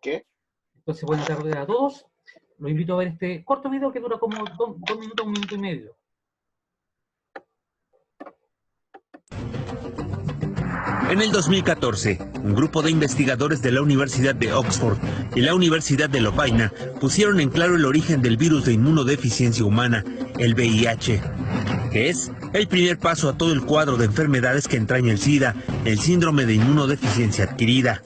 qué? Entonces, buenas tardes a todos. Los invito a ver este corto video que dura como 2 minutos, 1 minuto y medio. En el 2014, un grupo de investigadores de la Universidad de Oxford y la Universidad de Lovaina pusieron en claro el origen del virus de inmunodeficiencia humana, el VIH, que es el primer paso a todo el cuadro de enfermedades que entraña el SIDA, el síndrome de inmunodeficiencia adquirida.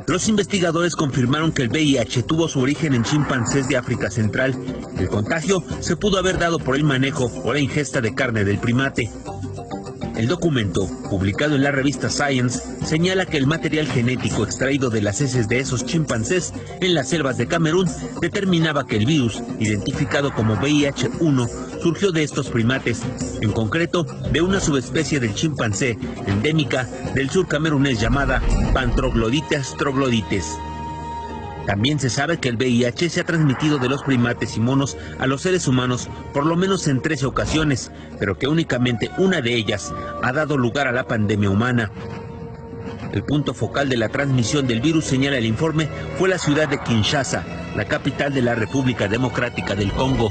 Los investigadores confirmaron que el VIH tuvo su origen en chimpancés de África Central. El contagio se pudo haber dado por el manejo o la ingesta de carne del primate. El documento, publicado en la revista Science, señala que el material genético extraído de las heces de esos chimpancés en las selvas de Camerún determinaba que el virus, identificado como VIH-1, surgió de estos primates, en concreto de una subespecie del chimpancé endémica del sur camerunés llamada Pantroglodites troglodites. También se sabe que el VIH se ha transmitido de los primates y monos a los seres humanos por lo menos en 13 ocasiones, pero que únicamente una de ellas ha dado lugar a la pandemia humana. El punto focal de la transmisión del virus, señala el informe, fue la ciudad de Kinshasa, la capital de la República Democrática del Congo.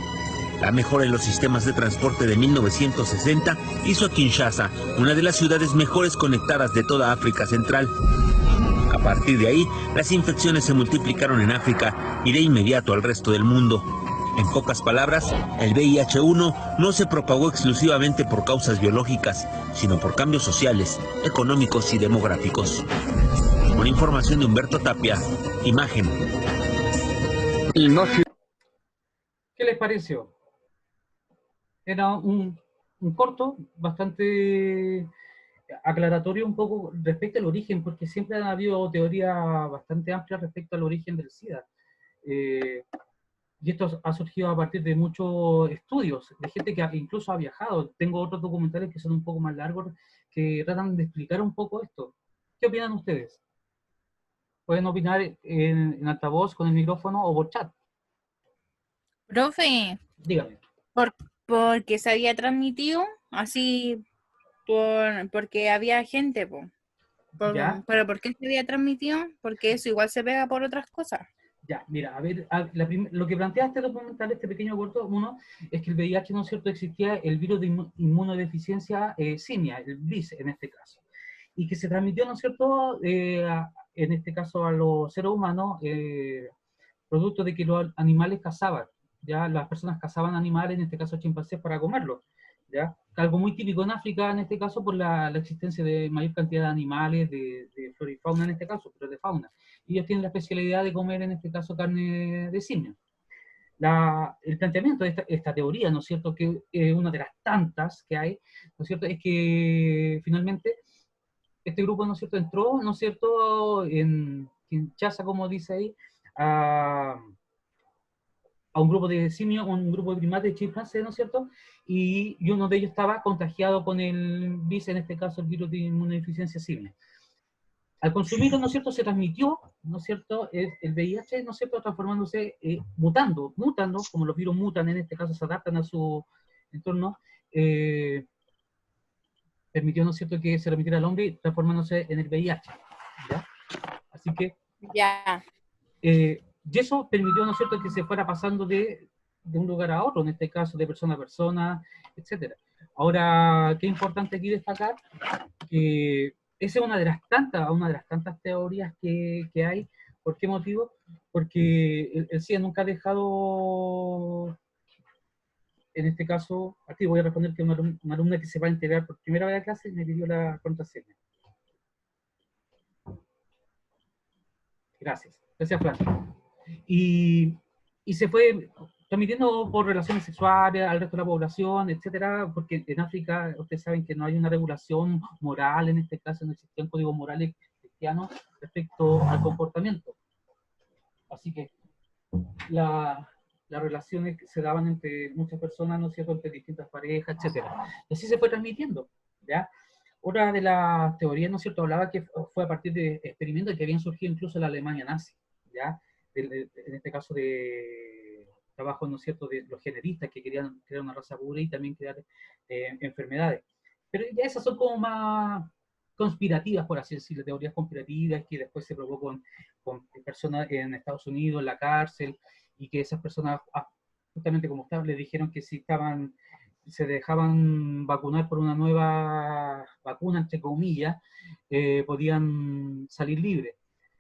La mejora en los sistemas de transporte de 1960 hizo a Kinshasa una de las ciudades mejores conectadas de toda África Central. A partir de ahí, las infecciones se multiplicaron en África y de inmediato al resto del mundo. En pocas palabras, el VIH-1 no se propagó exclusivamente por causas biológicas, sino por cambios sociales, económicos y demográficos. Con información de Humberto Tapia, Imagen. ¿Qué les pareció? Era un corto bastante aclaratorio un poco respecto al origen, porque siempre ha habido teoría bastante amplia respecto al origen del SIDA. Y esto ha surgido a partir de muchos estudios, de gente que incluso ha viajado. Tengo otros documentales que son un poco más largos, que tratan de explicar un poco esto. ¿Qué opinan ustedes? Pueden opinar en altavoz con el micrófono o por chat. Profe, Dígame. porque se había transmitido así, porque había gente, po. ¿Ya? Pero ¿por qué se había transmitido? Porque eso igual se pega por otras cosas. Ya, mira, a ver, lo que plantea este documental, este pequeño corto, uno, es que el VIH, ¿no es cierto?, existía el virus de inmunodeficiencia simia, el VIS en este caso, y que se transmitió, ¿no es cierto?, en este caso a los seres humanos, producto de que los animales cazaban, ya las personas cazaban animales, en este caso chimpancés, para comerlos, ya, algo muy típico en África, en este caso, por la existencia de mayor cantidad de animales, de flora y fauna en este caso, pero de fauna. Y ellos tienen la especialidad de comer, en este caso, carne de simio. El planteamiento de esta teoría, ¿no es cierto?, que es una de las tantas que hay, ¿no es cierto?, es que finalmente este grupo, ¿no es cierto?, entró, ¿no es cierto?, en Kinshasa, como dice ahí, a un grupo de simios, un grupo de primates de chimpancés, ¿no es cierto?, y uno de ellos estaba contagiado con el VIS, en este caso el virus de inmunodeficiencia simia. Al consumirlo, ¿no es cierto?, se transmitió, ¿no es cierto?, el VIH, ¿no es cierto?, transformándose, mutando, como los virus mutan, en este caso se adaptan a su entorno, permitió, ¿no es cierto?, que se transmitiera al hombre, transformándose en el VIH, ¿ya? Así que, Ya. y eso permitió, ¿no es cierto?, que se fuera pasando de un lugar a otro, en este caso de persona a persona, etc. Ahora, qué importante aquí destacar que esa es una de las tantas teorías que hay. ¿Por qué motivo? Porque el SIDA nunca ha dejado, en este caso, aquí voy a responder que una alumna que se va a integrar por primera vez a clase me pidió la contraseña. Gracias, Fran. Y se fue transmitiendo por relaciones sexuales al resto de la población, etcétera, porque en África ustedes saben que no hay una regulación moral, en este caso no existían códigos morales cristianos respecto al comportamiento. Así que las relaciones que se daban entre muchas personas, ¿no es cierto?, entre distintas parejas, etcétera. Y así se fue transmitiendo, ¿ya? Otra de las teorías, ¿no es cierto?, hablaba que fue a partir de experimentos que habían surgido incluso en la Alemania nazi, ¿ya? En este caso de trabajo, ¿no es cierto?, de los generistas que querían crear una raza pura y también crear enfermedades. Pero ya esas son como más conspirativas, por así decirlo, teorías conspirativas que después se probó con personas en Estados Unidos, en la cárcel, y que esas personas, justamente como estaba, le dijeron que si se dejaban vacunar por una nueva vacuna, entre comillas, podían salir libres.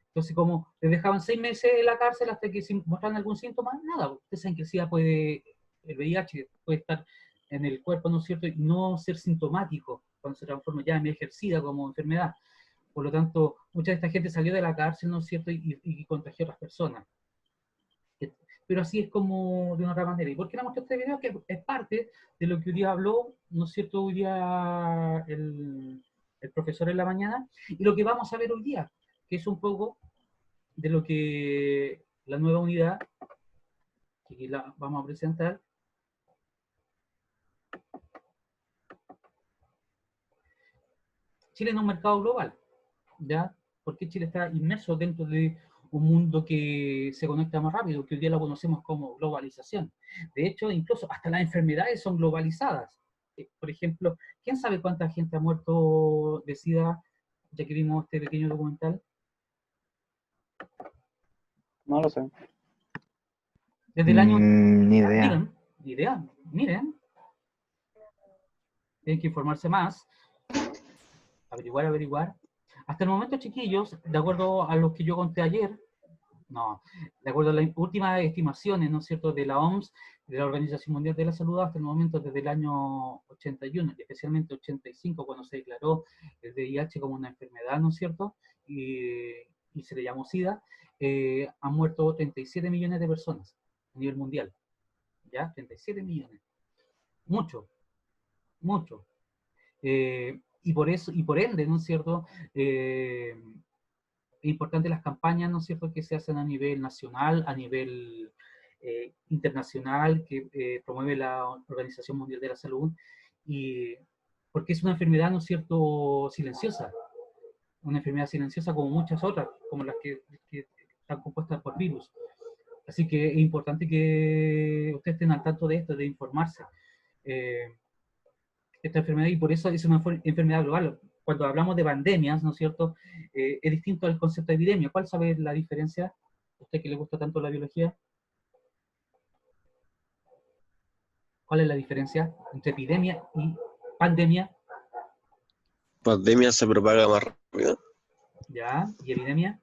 Entonces, como les dejaban 6 meses en la cárcel hasta que si mostraran algún síntoma, nada, ustedes saben que el VIH puede estar en el cuerpo, ¿no es cierto?, y no ser sintomático cuando se transforma ya en ejercida como enfermedad. Por lo tanto, mucha de esta gente salió de la cárcel, ¿no es cierto?, y contagió a otras personas. Pero así es como de una otra manera. ¿Y por qué le mostré este video? Que es parte de lo que hoy día habló, ¿no es cierto?, hoy día el profesor en la mañana, y lo que vamos a ver hoy día, que es un poco de lo que la nueva unidad, que aquí la vamos a presentar, Chile en un mercado global, ¿ya? Porque Chile está inmerso dentro de un mundo que se conecta más rápido, que hoy día lo conocemos como globalización. De hecho, incluso hasta las enfermedades son globalizadas. Por ejemplo, ¿quién sabe cuánta gente ha muerto de SIDA, ya que vimos este pequeño documental? No lo sé. Desde el año... Ni idea. Miren, idea, miren. Tienen que informarse más, averiguar. Hasta el momento, chiquillos, de acuerdo a lo que yo conté ayer, no, de acuerdo a las últimas estimaciones, ¿no es cierto?, de la OMS, de la Organización Mundial de la Salud, hasta el momento, desde el año 81, y especialmente 85, cuando se declaró el VIH como una enfermedad, ¿no es cierto?, y se le llamó SIDA, han muerto 37 millones de personas a nivel mundial. ¿Ya? 37 millones. Mucho, mucho. Y por eso, y por ende, ¿no es cierto?, es importante las campañas, ¿no es cierto?, que se hacen a nivel nacional, a nivel internacional, que promueve la Organización Mundial de la Salud, y porque es una enfermedad, ¿no es cierto?, silenciosa, una enfermedad silenciosa como muchas otras, como las que están compuestas por virus. Así que es importante que ustedes estén al tanto de esto, de informarse. Esta enfermedad, y por eso es una enfermedad global. Cuando hablamos de pandemias, ¿no es cierto?, es distinto al concepto de epidemia. ¿Cuál sabe la diferencia? ¿A usted que le gusta tanto la biología? ¿Cuál es la diferencia entre epidemia y pandemia? Pandemia se propaga más rápido. ¿Ya? ¿Y epidemia?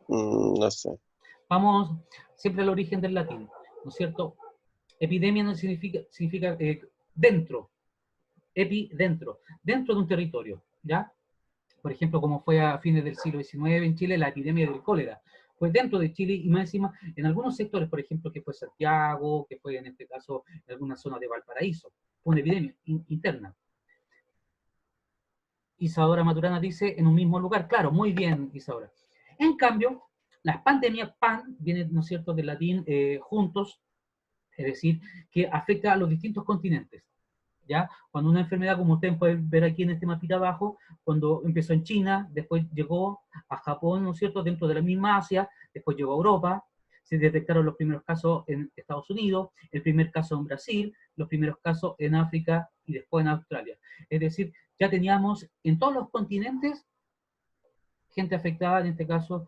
No sé. Vamos siempre al origen del latín, ¿no es cierto? Epidemia no significa dentro, dentro de un territorio, ¿ya? Por ejemplo, como fue a fines del siglo XIX en Chile, la epidemia del cólera. Fue dentro de Chile y más encima en algunos sectores, por ejemplo, que fue Santiago, que fue en este caso en alguna zona de Valparaíso. Fue una epidemia interna. Isadora Maturana dice, en un mismo lugar. Claro, muy bien, Isadora. En cambio, las pandemias, pan, viene, ¿no es cierto?, del latín juntos, es decir, que afecta a los distintos continentes. ¿Ya? Cuando una enfermedad, como ustedes pueden ver aquí en este mapita abajo, cuando empezó en China, después llegó a Japón, ¿no es cierto?, dentro de la misma Asia, después llegó a Europa, se detectaron los primeros casos en Estados Unidos, el primer caso en Brasil, los primeros casos en África y después en Australia. Es decir, ya teníamos en todos los continentes gente afectada, en este caso,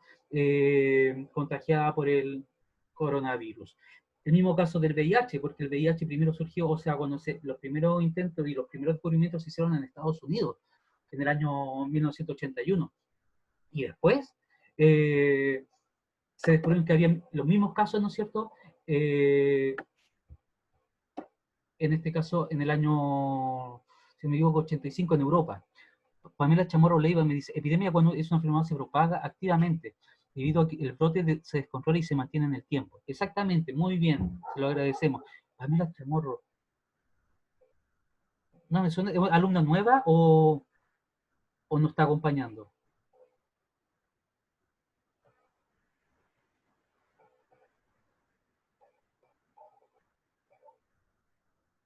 contagiada por el coronavirus. El mismo caso del VIH, porque el VIH primero surgió, o sea, cuando los primeros intentos y los primeros descubrimientos se hicieron en Estados Unidos, en el año 1981. Y después se descubrieron que había los mismos casos, ¿no es cierto?, en este caso, en el año, si no me equivoco, 85 en Europa. Pamela Chamorro Leiva me dice, epidemia cuando es una enfermedad se propaga activamente, debido a que el brote se descontrola y se mantiene en el tiempo. Exactamente, muy bien, se lo agradecemos. Pamela Chamorro, ¿no me suena? ¿Es alumna nueva o nos está acompañando?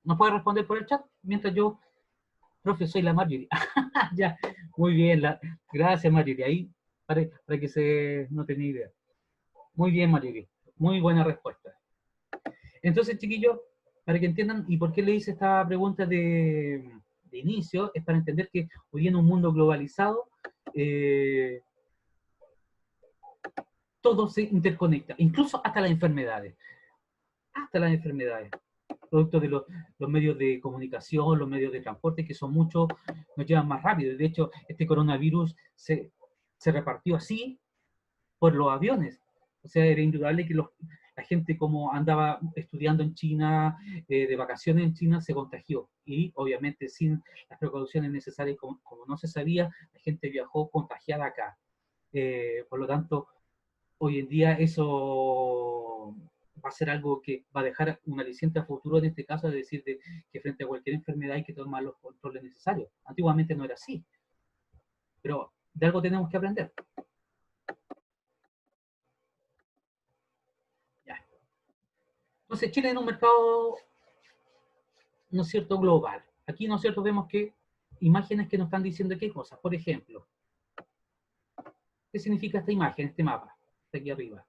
¿Nos puede responder por el chat? Mientras yo, profe, soy la Marjorie. Ya, muy bien, gracias Marjorie. Ahí, para que se no tenga idea. Muy bien, Marjorie. Muy buena respuesta. Entonces, chiquillos, para que entiendan, y por qué le hice esta pregunta de inicio, es para entender que hoy en un mundo globalizado, todo se interconecta, incluso hasta las enfermedades. Hasta las enfermedades. Producto de los medios de comunicación, los medios de transporte, que son muchos, nos llevan más rápido. De hecho, este coronavirus se repartió así por los aviones. O sea, era indudable que la gente como andaba estudiando en China, de vacaciones en China, se contagió. Y obviamente sin las precauciones necesarias, como no se sabía, la gente viajó contagiada acá. Por lo tanto, hoy en día eso va a ser algo que va a dejar un aliciente a futuro en este caso, es decir, que frente a cualquier enfermedad hay que tomar los controles necesarios. Antiguamente no era así, pero de algo tenemos que aprender. Ya. Entonces, Chile es un mercado, ¿no es cierto?, global. Aquí, ¿no es cierto?, vemos que imágenes que nos están diciendo qué cosas. Por ejemplo, ¿qué significa esta imagen, este mapa? Está aquí arriba.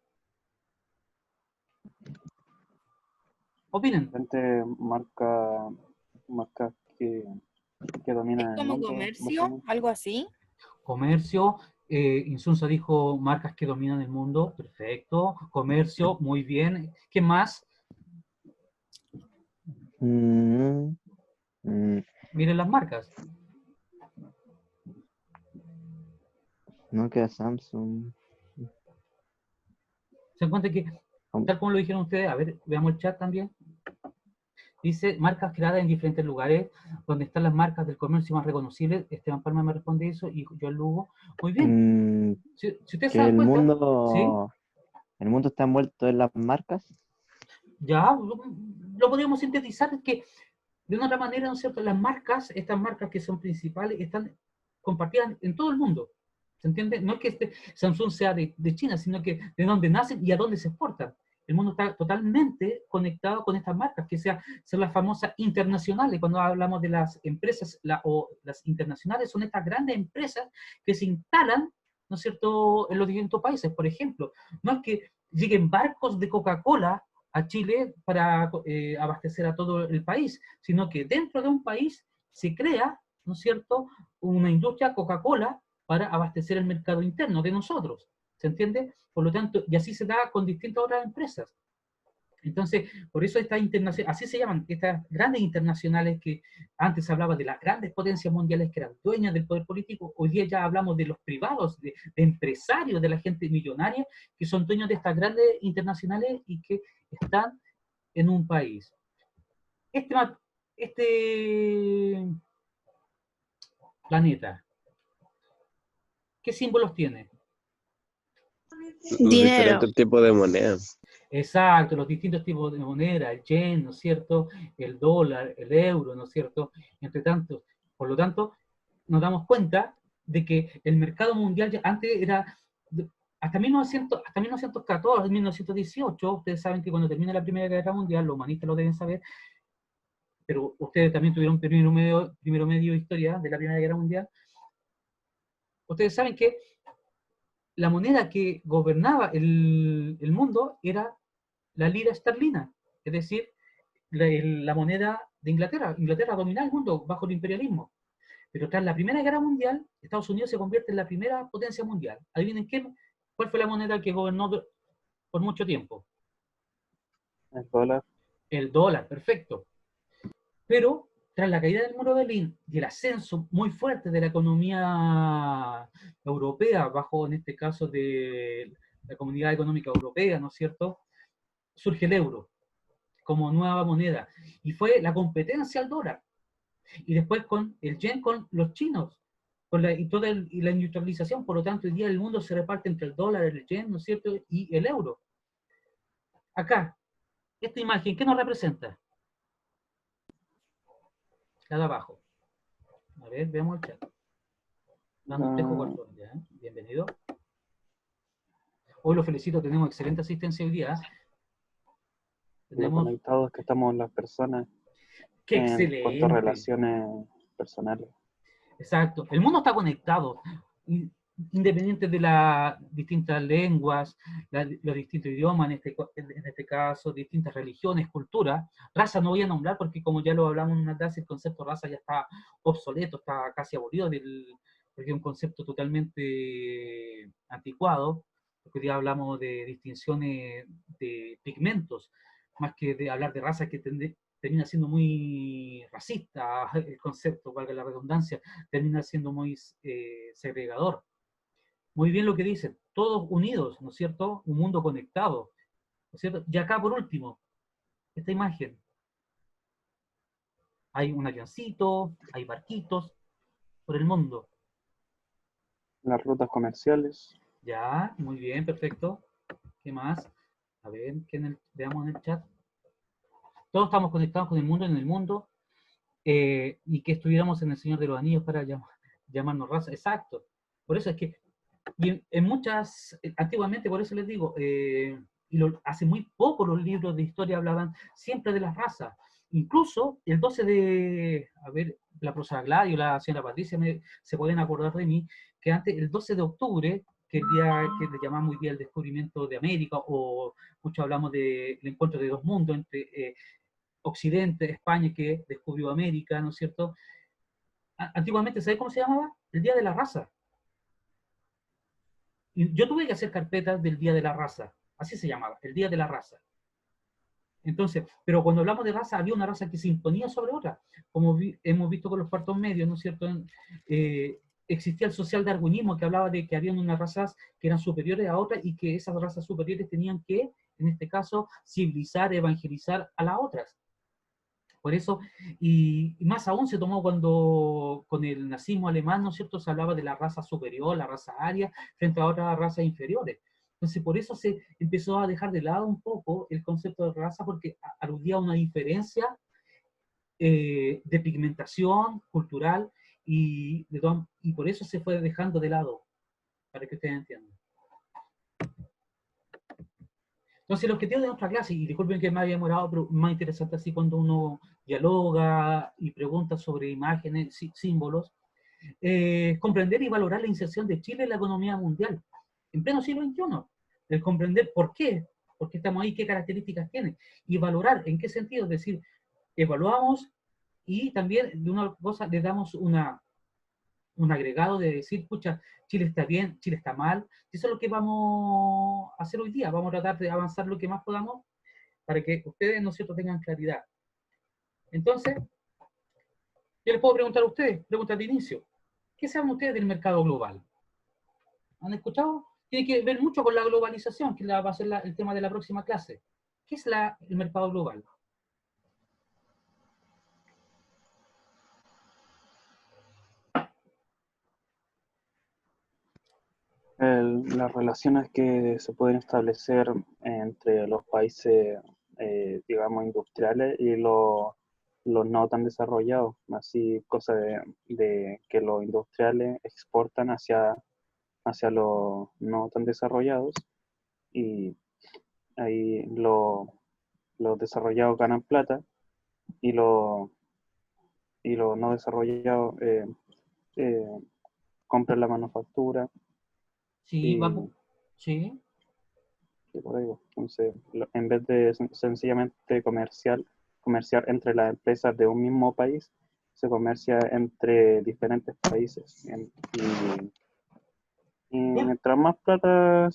Opinen. Marcas que dominan Es el como mundo. comercio, algo así. Comercio, Insunza dijo marcas que dominan el mundo, perfecto. Comercio, muy bien. ¿Qué más? Mm, mm, Miren las marcas. Nokia, Samsung. Se dan cuenta que, tal como lo dijeron ustedes, a ver, veamos el chat también. Dice, marcas creadas en diferentes lugares, donde están las marcas del comercio más reconocibles. Esteban Palma me responde eso, y yo Lugo. Muy bien. Si ustedes se Que dan cuenta, ¿sí? el mundo está envuelto en las marcas. Ya, lo podríamos sintetizar, es que de una otra manera, ¿no es cierto? Las marcas, estas marcas que son principales, están compartidas en todo el mundo. ¿Se entiende? No es que Samsung sea de China, sino que de dónde nacen y a dónde se exportan. El mundo está totalmente conectado con estas marcas, que son las famosas internacionales. Cuando hablamos de las empresas o las internacionales, son estas grandes empresas que se instalan, ¿no es cierto?, en los distintos países. Por ejemplo, no es que lleguen barcos de Coca-Cola a Chile para abastecer a todo el país, sino que dentro de un país se crea, ¿no es cierto?, una industria Coca-Cola para abastecer el mercado interno de nosotros. ¿Se entiende? Por lo tanto, y así se da con distintas otras empresas. Entonces, por eso así se llaman, estas grandes internacionales que antes se hablaba de las grandes potencias mundiales que eran dueñas del poder político, hoy día ya hablamos de los privados, de empresarios, de la gente millonaria, que son dueños de estas grandes internacionales y que están en un país. Este planeta, ¿qué símbolos tiene? Los Dinero. diferentes tipos de monedas. Exacto, los distintos tipos de moneda, el yen, ¿no es cierto?, el dólar, el euro, ¿no es cierto?, entre tantos. Por lo tanto, nos damos cuenta de que el mercado mundial antes era, hasta 1914, 1918, ustedes saben que cuando termina la Primera Guerra Mundial, los humanistas lo deben saber, pero ustedes también tuvieron primero medio de historia de la Primera Guerra Mundial. Ustedes saben que la moneda que gobernaba el mundo era la lira esterlina, es decir, la moneda de Inglaterra. Inglaterra dominaba el mundo bajo el imperialismo. Pero tras la Primera Guerra Mundial, Estados Unidos se convierte en la primera potencia mundial. Adivinen cuál fue la moneda que gobernó por mucho tiempo. El dólar. El dólar, perfecto. Pero tras la caída del muro de Berlín y el ascenso muy fuerte de la economía europea, bajo en este caso de la Comunidad Económica Europea, ¿no es cierto?, surge el euro como nueva moneda. Y fue la competencia al dólar. Y después con el yen con los chinos, y la industrialización. Por lo tanto, hoy día el mundo se reparte entre el dólar, el yen, ¿no es cierto?, y el euro. Acá, esta imagen, ¿qué nos representa? La de abajo. A ver, veamos el chat. Dando Tejo Cortón, ¿ya? Bienvenido. Hoy lo felicito, tenemos excelente asistencia hoy día. Lo conectados que estamos las personas. ¡Qué en excelente! cuanto a relaciones personales. Exacto. El mundo está conectado, independiente de las distintas lenguas, los distintos idiomas, en este caso, distintas religiones, culturas. Raza no voy a nombrar porque, como ya lo hablamos en una clase, el concepto raza ya está obsoleto, está casi abolido porque es un concepto totalmente anticuado, porque hoy día hablamos de distinciones de pigmentos, más que de hablar de raza que termina siendo muy racista el concepto, valga la redundancia, termina siendo muy segregador. Muy bien lo que dicen, todos unidos, ¿no es cierto? Un mundo conectado, ¿no es cierto? Y acá por último, esta imagen, hay un avioncito, hay barquitos por el mundo. Las rutas comerciales. Ya, muy bien, perfecto. ¿Qué más? A ver, veamos en el chat. Todos estamos conectados con el mundo, en el mundo, y que estuviéramos en el Señor de los Anillos para llamarnos raza. Exacto. Por eso es que y en muchas, antiguamente, por eso les digo, hace muy poco los libros de historia hablaban siempre de las razas. Incluso el 12 de, a ver, la profesora Gladio, la señora Patricia, se pueden acordar de mí, que antes, el 12 de octubre, que el día que le llamamos hoy día el descubrimiento de América, o muchos hablamos del encuentro de dos mundos entre Occidente, España, que descubrió América, ¿no es cierto? Antiguamente, ¿sabe cómo se llamaba? El Día de la Raza. Y yo tuve que hacer carpetas del Día de la Raza, así se llamaba, el Día de la Raza. Entonces, pero cuando hablamos de raza, había una raza que se imponía sobre otra, como hemos visto con los cuartos medios, ¿no es cierto? Existía el social darwinismo que hablaba de que había unas razas que eran superiores a otras y que esas razas superiores tenían que, en este caso, civilizar, evangelizar a las otras. Por eso, y más aún se tomó cuando con el nazismo alemán, ¿no es cierto?, se hablaba de la raza superior, la raza aria, frente a otras razas inferiores. Entonces, por eso se empezó a dejar de lado un poco el concepto de raza, porque aludía a una diferencia de pigmentación cultural, y por eso se fue dejando de lado, para que ustedes entiendan. Entonces, el objetivo de nuestra clase, y disculpen que me haya demorado, pero más interesante así cuando uno dialoga y pregunta sobre imágenes, símbolos, es comprender y valorar la inserción de Chile en la economía mundial, en pleno siglo XXI. El comprender por qué estamos ahí, qué características tiene, y valorar en qué sentido, es decir, evaluamos y también de una cosa le damos un agregado de decir, pucha, Chile está bien, Chile está mal. Eso es lo que vamos a hacer hoy día. Vamos a tratar de avanzar lo que más podamos para que ustedes, ¿no es cierto?, tengan claridad. Entonces, yo les puedo preguntar a ustedes, pregunta de inicio, ¿qué saben ustedes del mercado global? ¿Han escuchado? Tiene que ver mucho con la globalización, que va a ser el tema de la próxima clase. ¿Qué es el mercado global? Las relaciones que se pueden establecer entre los países, digamos, industriales y los no tan desarrollados. Así, cosa de que los industriales exportan hacia los no tan desarrollados y ahí los desarrollados ganan plata y los no desarrollados eh, compran la manufactura Sí, y, sí. y por ahí va. Entonces, en vez de sencillamente comerciar entre las empresas de un mismo país, se comercia entre diferentes países. Y mientras más plata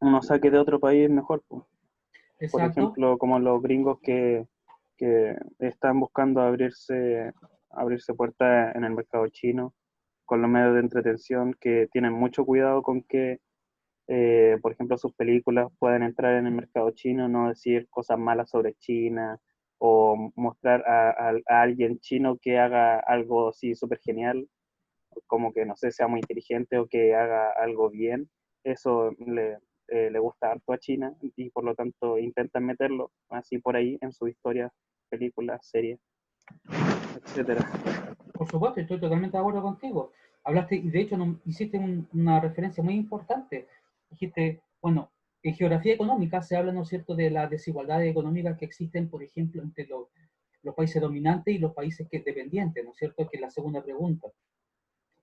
uno saque de otro país, mejor, pues. Por Exacto. ejemplo, como los gringos que están buscando abrirse puertas en el mercado chino con los medios de entretención, que tienen mucho cuidado con que, por ejemplo, sus películas puedan entrar en el mercado chino, no decir cosas malas sobre China o mostrar a alguien chino que haga algo así súper genial, como que, no sé, sea muy inteligente o que haga algo bien. Eso le gusta harto a China y por lo tanto intentan meterlo así por ahí en su historia, películas, series, etcétera. Por supuesto, estoy totalmente de acuerdo contigo. Hablaste, y de hecho hiciste una referencia muy importante. Dijiste, bueno, en geografía económica se habla, ¿no es cierto?, de las desigualdades económicas que existen, por ejemplo, entre los países dominantes y los países dependientes, ¿no es cierto?, que es la segunda pregunta.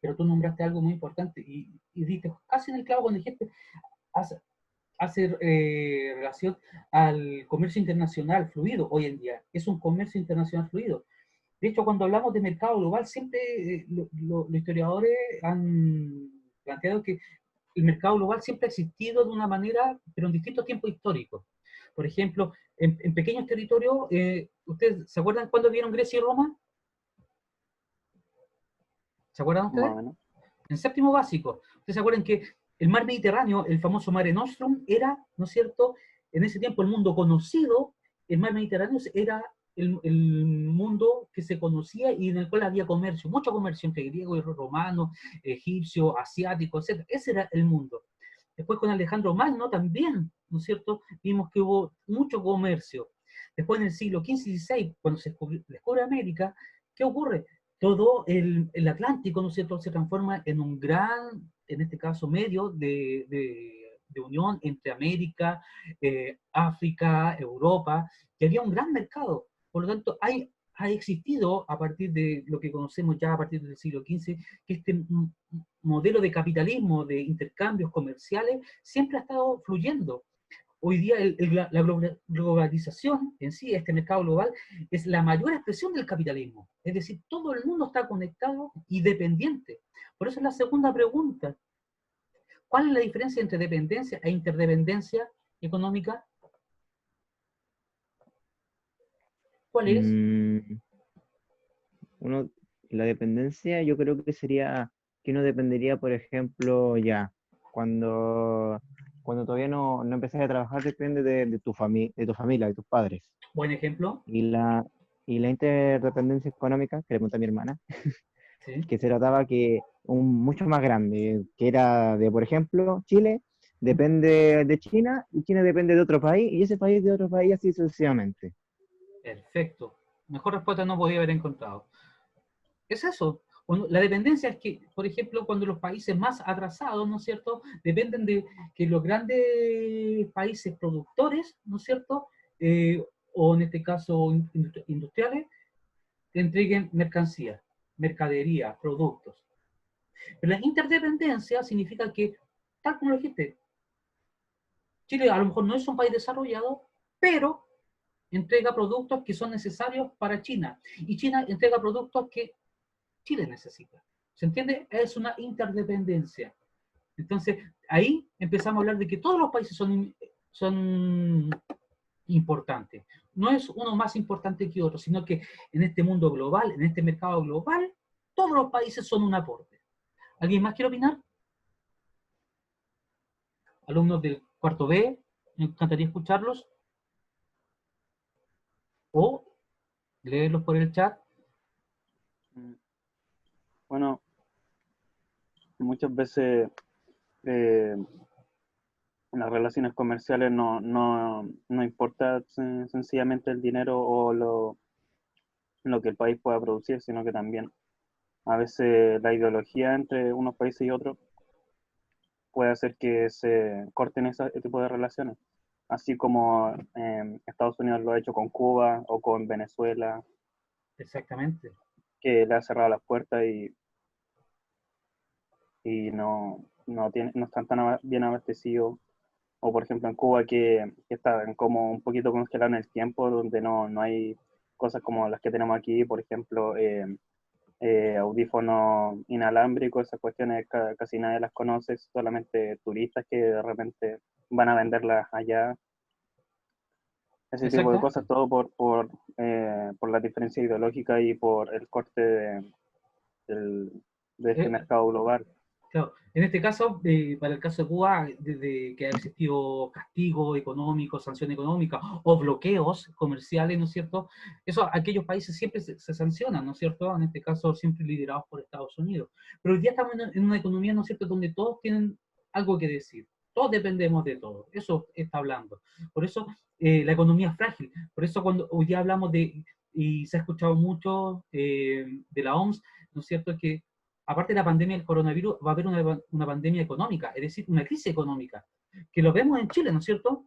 Pero tú nombraste algo muy importante y diste casi en el clavo cuando dijiste, hace relación al comercio internacional fluido hoy en día. Es un comercio internacional fluido. De hecho, cuando hablamos de mercado global, siempre los historiadores han planteado que el mercado global siempre ha existido de una manera, pero en distintos tiempos históricos. Por ejemplo, en pequeños territorios, ¿ustedes se acuerdan cuándo vieron Grecia y Roma? ¿Se acuerdan más ustedes? o menos. En séptimo básico. ¿Ustedes se acuerdan que el mar Mediterráneo, el famoso Mare Nostrum, era, ¿no es cierto?, en ese tiempo el mundo conocido, el mar Mediterráneo era el mundo que se conocía y en el cual había comercio, mucho comercio entre griegos y romanos, egipcios, asiáticos, etc. Ese era el mundo. Después con Alejandro Magno también, ¿no es cierto?, vimos que hubo mucho comercio. Después en el siglo XV y XVI, cuando se descubre América, ¿qué ocurre? Todo el Atlántico, ¿no es cierto?, se transforma en un gran, en este caso, medio de unión entre América, África, Europa, que había un gran mercado. Por lo tanto, ha existido, a partir de lo que conocemos ya a partir del siglo XV, que este modelo de capitalismo, de intercambios comerciales, siempre ha estado fluyendo. Hoy día la globalización en sí, este mercado global, es la mayor expresión del capitalismo. Es decir, todo el mundo está conectado y dependiente. Por eso es la segunda pregunta. ¿Cuál es la diferencia entre dependencia e interdependencia económica? ¿Cuál es? Mm, uno, la dependencia yo creo que sería que uno dependería, por ejemplo, ya, cuando, cuando todavía no empezás a trabajar, depende de de tu familia, de tus padres. Buen ejemplo. Y y la interdependencia económica, que le pregunté a mi hermana, ¿Sí? que se trataba que mucho más grande, que era de, por ejemplo, Chile depende de China y China depende de otro país y ese país de otro país así sucesivamente. Perfecto. Mejor respuesta no podía haber encontrado. Es eso. La dependencia es que, por ejemplo, cuando los países más atrasados, ¿no es cierto?, dependen de que los grandes países productores, ¿no es cierto?, o en este caso industriales, entreguen mercancías, mercadería, productos. Pero la interdependencia significa que, tal como lo dijiste, Chile a lo mejor no es un país desarrollado, pero entrega productos que son necesarios para China. Y China entrega productos que Chile necesita. ¿Se entiende? Es una interdependencia. Entonces, ahí empezamos a hablar de que todos los países son importantes. No es uno más importante que otro, sino que en este mundo global, en este mercado global, todos los países son un aporte. ¿Alguien más quiere opinar? Alumnos del cuarto B, me encantaría escucharlos. O leerlos por el chat. Mm, Bueno, muchas veces eh, en las relaciones comerciales no importa sencillamente el dinero o lo que el país pueda producir, sino que también a veces la ideología entre unos países y otros puede hacer que se corten ese tipo de relaciones, así como Estados Unidos lo ha hecho con Cuba o con Venezuela, Exactamente. que le ha cerrado las puertas y no están tan bien abastecidos. O por ejemplo en Cuba que están como un poquito congelados en el tiempo, donde no hay cosas como las que tenemos aquí, por ejemplo, audífonos inalámbricos, esas cuestiones casi nadie las conoce, solamente turistas que de repente van a venderlas allá. Ese tipo de cosas, Exactamente. todo por la diferencia ideológica y por el corte del- de este Eh, mercado global. Claro, en este caso, para el caso de Cuba, desde que ha existido castigo económico, sanción económica o bloqueos comerciales, ¿no es cierto? Eso, aquellos países siempre se sancionan, ¿no es cierto? En este caso, siempre liderados por Estados Unidos. Pero hoy día estamos en una economía, ¿no es cierto?, donde todos tienen algo que decir. Todos dependemos de todo. Eso está hablando. Por eso, la economía es frágil. Por eso, cuando hoy día hablamos y se ha escuchado mucho de la OMS, ¿no es cierto?, que aparte de la pandemia del coronavirus, va a haber una pandemia económica, es decir, una crisis económica, que lo vemos en Chile, ¿no es cierto?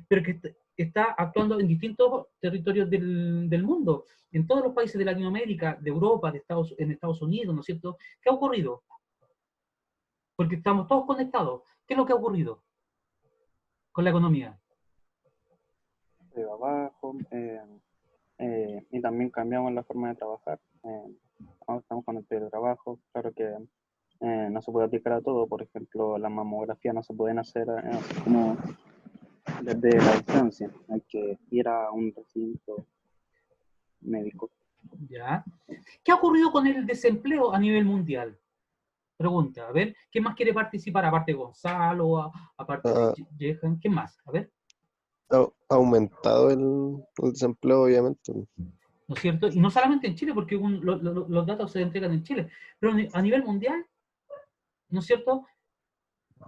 Pero que está actuando en distintos territorios del mundo, en todos los países de Latinoamérica, de Europa, en Estados Unidos, ¿no es cierto? ¿Qué ha ocurrido? Porque estamos todos conectados. ¿Qué es lo que ha ocurrido con la economía? De abajo, y también cambiamos la forma de trabajar. Ahora estamos con el teletrabajo, claro que no se puede aplicar a todo, por ejemplo, la mamografía no se pueden hacer así como desde la distancia, hay que ir a un recinto médico. ¿Ya? ¿Qué ha ocurrido con el desempleo a nivel mundial? Pregunta, a ver, ¿quién más quiere participar? Aparte de Gonzalo, aparte de Ha, Jehan, ¿quién más? A ver, ha aumentado el desempleo, obviamente. ¿no es cierto? Y no solamente en Chile, porque los datos se entregan en Chile, pero a nivel mundial, ¿no es cierto?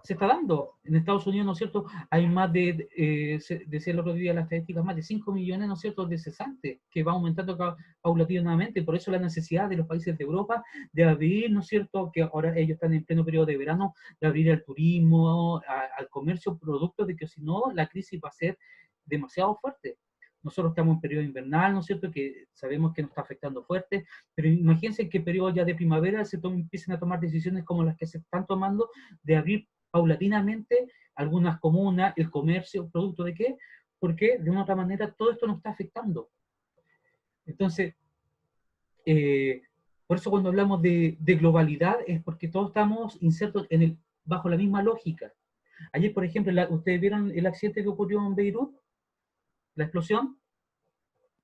Se está dando. En Estados Unidos, ¿no es cierto? Hay más decía el otro día las estadísticas, más de 5 millones, ¿no es cierto?, de cesantes, que va aumentando paulatinamente. Por eso la necesidad de los países de Europa de abrir, ¿no es cierto?, que ahora ellos están en pleno periodo de verano, de abrir al turismo, al comercio, producto de que si no, la crisis va a ser demasiado fuerte. Nosotros estamos en periodo invernal, ¿no es cierto?, que sabemos que nos está afectando fuerte, pero imagínense que periodo ya de primavera empiecen a tomar decisiones como las que se están tomando de abrir paulatinamente algunas comunas, el comercio, ¿producto de qué? Porque de una u otra manera todo esto nos está afectando. Entonces, por eso cuando hablamos de globalidad es porque todos estamos insertos bajo la misma lógica. Ayer, por ejemplo, ¿ustedes vieron el accidente que ocurrió en Beirut? La explosión.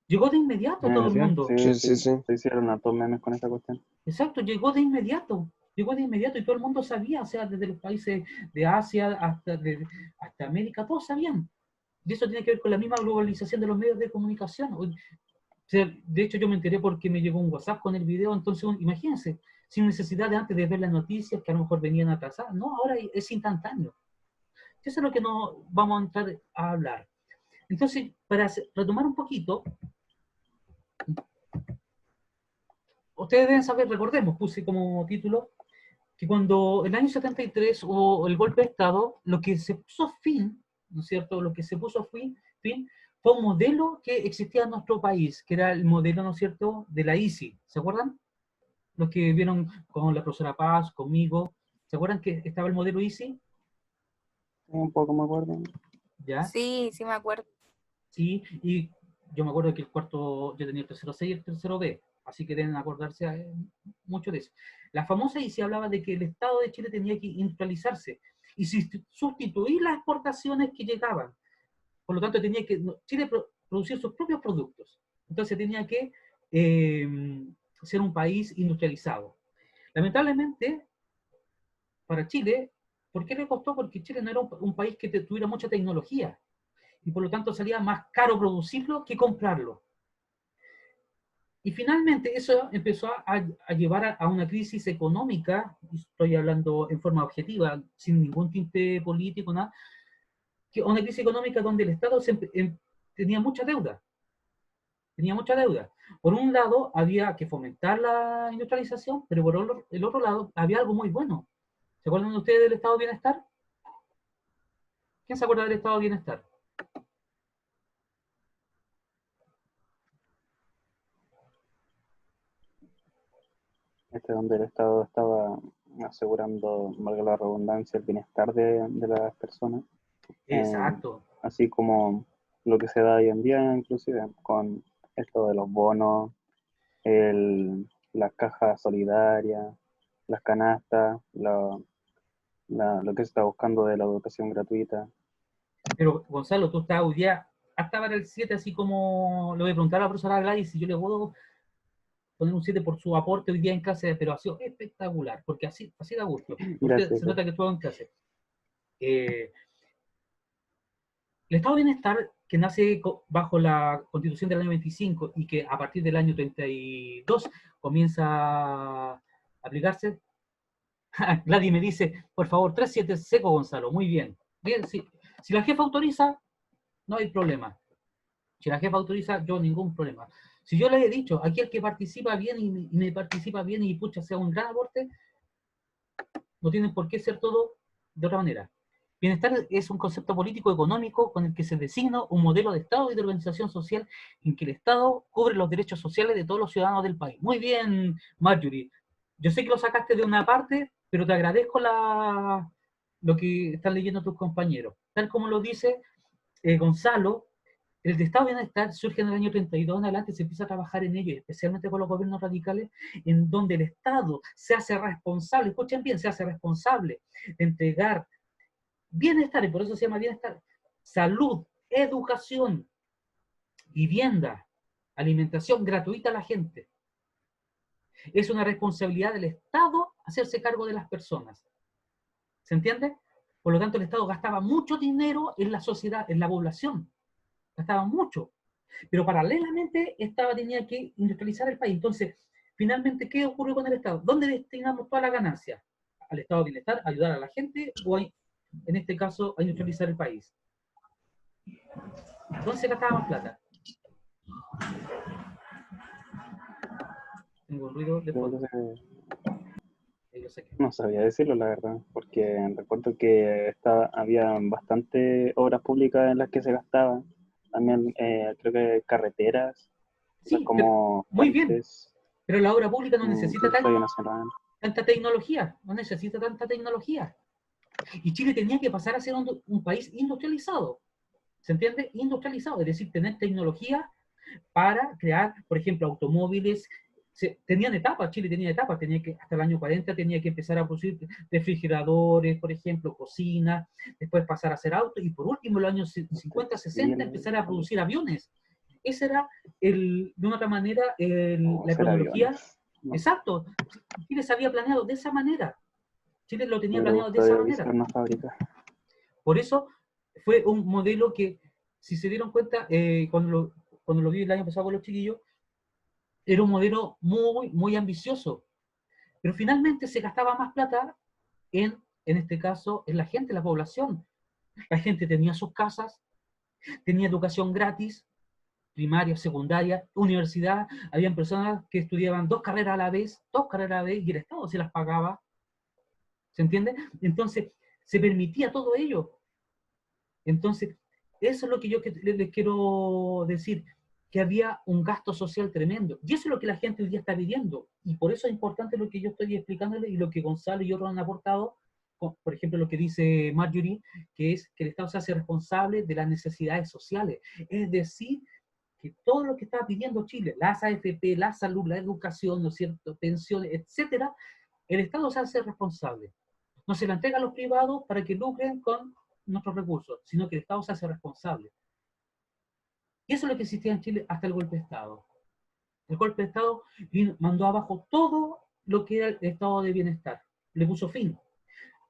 Llegó de inmediato todo el mundo. Sí, Sí, sí, sí. se hicieron a todos memes con esa cuestión. Exacto, llegó de inmediato y todo el mundo sabía, o sea, desde los países de Asia hasta América, todos sabían. Y eso tiene que ver con la misma globalización de los medios de comunicación. O sea, de hecho, yo me enteré porque me llegó un WhatsApp con el video, entonces imagínense, sin necesidad de antes de ver las noticias que a lo mejor venían atrasadas, no, ahora es instantáneo. Eso es lo que nos vamos a entrar a hablar. Entonces, para retomar un poquito, ustedes deben saber, recordemos, puse como título, que cuando en el año 73 hubo el golpe de Estado, lo que se puso fin, ¿no es cierto? Lo que se puso fin fue un modelo que existía en nuestro país, que era el modelo, ¿no es cierto?, de la ICI. ¿Se acuerdan? Los que vieron con la profesora Paz, conmigo, ¿se acuerdan que estaba el modelo ICI? Sí, un poco me acuerdo. ¿Ya? Sí, sí me acuerdo. Sí, y yo me acuerdo que el cuarto, yo tenía el tercero C y el tercero B, así que deben acordarse mucho de eso. La famosa ICI hablaba de que el Estado de Chile tenía que industrializarse y sustituir las exportaciones que llegaban. Por lo tanto, tenía que Chile producir sus propios productos. Entonces tenía que ser un país industrializado. Lamentablemente, para Chile, ¿por qué le costó? Porque Chile no era un país que tuviera mucha tecnología y por lo tanto salía más caro producirlo que comprarlo. Y finalmente eso empezó a llevar a una crisis económica, y estoy hablando en forma objetiva, sin ningún tinte político, nada, que una crisis económica donde el Estado tenía mucha deuda. Tenía mucha deuda. Por un lado, había que fomentar la industrialización, pero por el otro lado, había algo muy bueno. ¿Se acuerdan ustedes del Estado de Bienestar? ¿Quién se acuerda del Estado de Bienestar? Donde el Estado estaba asegurando, valga la redundancia, el bienestar de las personas, Exacto. así como lo que se da hoy en día, inclusive con esto de los bonos, las cajas solidarias, las canastas, lo que se está buscando de la educación gratuita. Pero Gonzalo, tú estás hoy día hasta para el 7, así como le voy a preguntar a la profesora Gladys si yo le puedo poner un 7 por su aporte hoy día en clase, pero ha sido espectacular, porque así da gusto. Usted Gracias. se nota que estuvo en clase. El Estado de Bienestar, que nace bajo la Constitución del año 25 y que a partir del año 32 comienza a aplicarse. Gladys me dice, por favor, 3-7 seco, Gonzalo. Muy bien. Bien, si la jefa autoriza, no hay problema. Si la jefa autoriza, yo ningún problema. Si yo le he dicho, aquí el que participa bien y me participa bien y pucha, sea un gran aporte, no tienen por qué ser todo de otra manera. Bienestar es un concepto político económico con el que se designa un modelo de Estado y de organización social en que el Estado cubre los derechos sociales de todos los ciudadanos del país. Muy bien, Marjorie. Yo sé que lo sacaste de una parte, pero te agradezco lo que están leyendo tus compañeros. Tal como lo dice Gonzalo, El estado de bienestar surge en el año 32 en adelante, se empieza a trabajar en ello, especialmente con los gobiernos radicales, en donde el Estado se hace responsable, escuchen bien, se hace responsable de entregar bienestar, y por eso se llama bienestar, salud, educación, vivienda, alimentación gratuita a la gente. Es una responsabilidad del Estado hacerse cargo de las personas. ¿Se entiende? Por lo tanto, el Estado gastaba mucho dinero en la sociedad, en la población. Gastaba mucho. Pero paralelamente tenía que industrializar el país. Entonces, finalmente, ¿qué ocurrió con el Estado? ¿Dónde destinamos toda la ganancia? ¿Al Estado de bienestar, ayudar a la gente, o en este caso a industrializar el país? ¿Dónde se gastaba más plata? Tengo un ruido de fondo. No sabía decirlo, la verdad, porque recuerdo que había bastante obras públicas en las que se gastaban. También creo que carreteras, Sí, como muy bien, puentes, pero la obra pública no necesita Estadio Nacional. tanta tecnología, no necesita tanta tecnología. Y Chile tenía que pasar a ser un país industrializado. ¿Se entiende? Industrializado, es decir, tener tecnología para crear, por ejemplo, automóviles. Tenían etapas, Chile tenía etapas, hasta el año 40 tenía que empezar a producir refrigeradores, por ejemplo, cocinas, después pasar a hacer autos, y por último, en los años 50, 60, empezar a producir aviones. Esa era, de una otra manera, la cronología. No. Exacto, Chile se había planeado de esa manera. Chile lo tenía planeado de esa manera. Una fábrica. Por eso fue un modelo que, si se dieron cuenta, cuando lo vi el año pasado con los chiquillos, era un modelo muy, muy ambicioso. Pero finalmente se gastaba más plata en este caso, en la gente, en la población. La gente tenía sus casas, tenía educación gratis, primaria, secundaria, universidad. Habían personas que estudiaban 2 carreras a la vez, y el Estado se las pagaba. ¿Se entiende? Entonces, se permitía todo ello. Entonces, eso es lo que yo les quiero decir, que había un gasto social tremendo. Y eso es lo que la gente hoy día está pidiendo. Y por eso es importante lo que yo estoy explicándole y lo que Gonzalo y otros han aportado, por ejemplo, lo que dice Marjorie, que es que el Estado se hace responsable de las necesidades sociales. Es decir, que todo lo que está pidiendo Chile, las AFP, la salud, la educación, ¿no es cierto?, pensiones, etcétera, el Estado se hace responsable. No se la entrega a los privados para que lucren con nuestros recursos, sino que el Estado se hace responsable. Y eso es lo que existía en Chile hasta el golpe de Estado. El golpe de Estado mandó abajo todo lo que era el estado de bienestar. Le puso fin.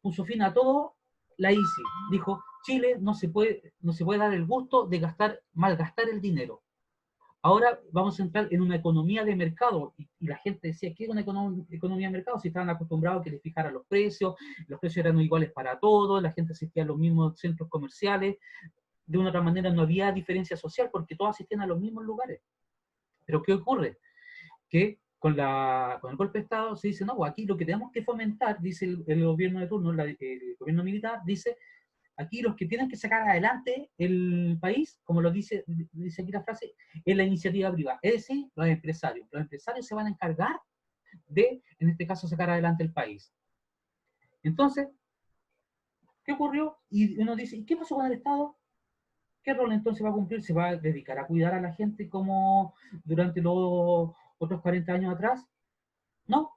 Puso fin a todo la ICI. Dijo, Chile no se puede dar el gusto de malgastar el dinero. Ahora vamos a entrar en una economía de mercado. Y la gente decía, ¿qué es una economía de mercado? Si estaban acostumbrados a que les fijaran los precios eran iguales para todos, la gente asistía a los mismos centros comerciales. De una otra manera no había diferencia social porque todos asistían a los mismos lugares. Pero ¿qué ocurre? Que con el golpe de Estado se dice, no, pues aquí lo que tenemos que fomentar, dice el gobierno de turno, el gobierno militar, dice, aquí los que tienen que sacar adelante el país, como lo dice aquí la frase, es la iniciativa privada, es decir, los empresarios. Los empresarios se van a encargar de, en este caso, sacar adelante el país. Entonces, ¿qué ocurrió? Y uno dice, ¿y qué pasó con el Estado? ¿Qué rol entonces va a cumplir? ¿Se va a dedicar a cuidar a la gente como durante los otros 40 años atrás? No,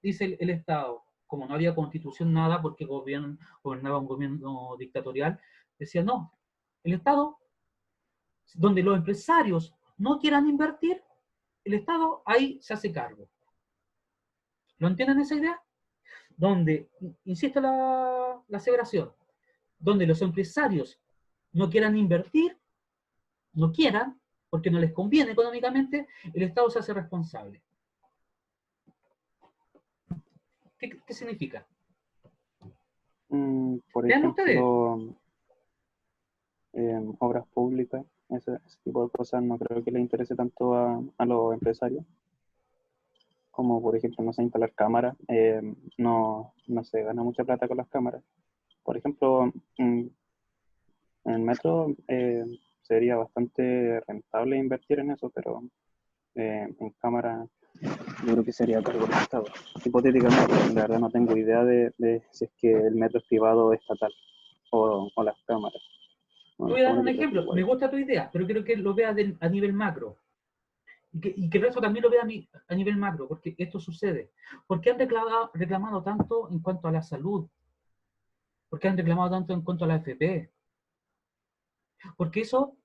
dice el Estado. Como no había constitución, nada, porque gobernaba un gobierno dictatorial, decía, no, el Estado, donde los empresarios no quieran invertir, el Estado ahí se hace cargo. ¿Lo entienden esa idea? Donde, insisto la aseveración, donde los empresarios no quieran invertir, no quieran, porque no les conviene económicamente, el Estado se hace responsable. ¿Qué significa? Por ejemplo, obras públicas, ese tipo de cosas no creo que le interese tanto a los empresarios. Como por ejemplo, no sé, instalar cámaras, no se gana mucha plata con las cámaras. Por ejemplo, en el metro sería bastante rentable invertir en eso, pero en cámaras yo creo que sería cargo del Estado. Hipotéticamente, la verdad no tengo idea de si es que el metro es privado o estatal, o las cámaras. Te voy a dar un ejemplo. Me gusta tu idea, pero quiero que lo veas a nivel macro. Y que el resto también lo vea a nivel macro, porque esto sucede. ¿Por qué han reclamado tanto en cuanto a la salud? ¿Por qué han reclamado tanto en cuanto a la FP? Porque eso,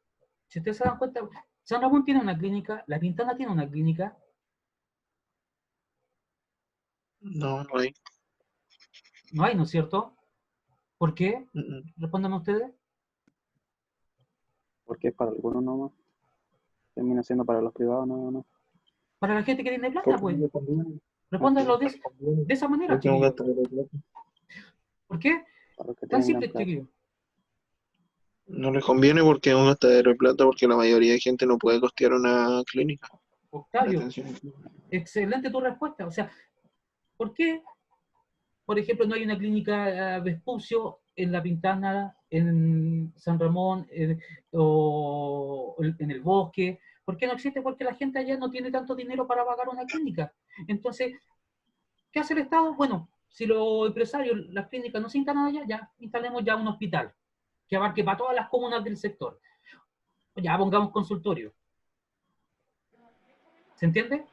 si ustedes se dan cuenta, San Ramón tiene una clínica, La Pintana tiene una clínica. No, no hay. No hay, ¿no es cierto? ¿Por qué? Mm, mm. Respondan ustedes. Porque es para algunos nomás. Termina siendo para los privados nada más. Para la gente que tiene plata, Porque pues. no le conviene. Respóndanlo No les conviene. de esa manera, Porque es un chiquillos. gastadero de plata. ¿Por qué? Para los que Tan tengan simple, plata. chiquillos. No les conviene porque es un gastadero de plata, porque la mayoría de gente no puede costear una clínica. Una Octavio, atención en clínica. excelente tu respuesta. O sea, ¿por qué, por ejemplo, no hay una clínica Vespucio en La Pintana, en San Ramón, o en el Bosque? ¿Por qué no existe? Porque la gente allá no tiene tanto dinero para pagar una clínica. Entonces, ¿qué hace el Estado? Bueno, si los empresarios, las clínicas no se instalan allá, ya instalemos ya un hospital que abarque para todas las comunas del sector. Ya pongamos consultorio. ¿Se entiende?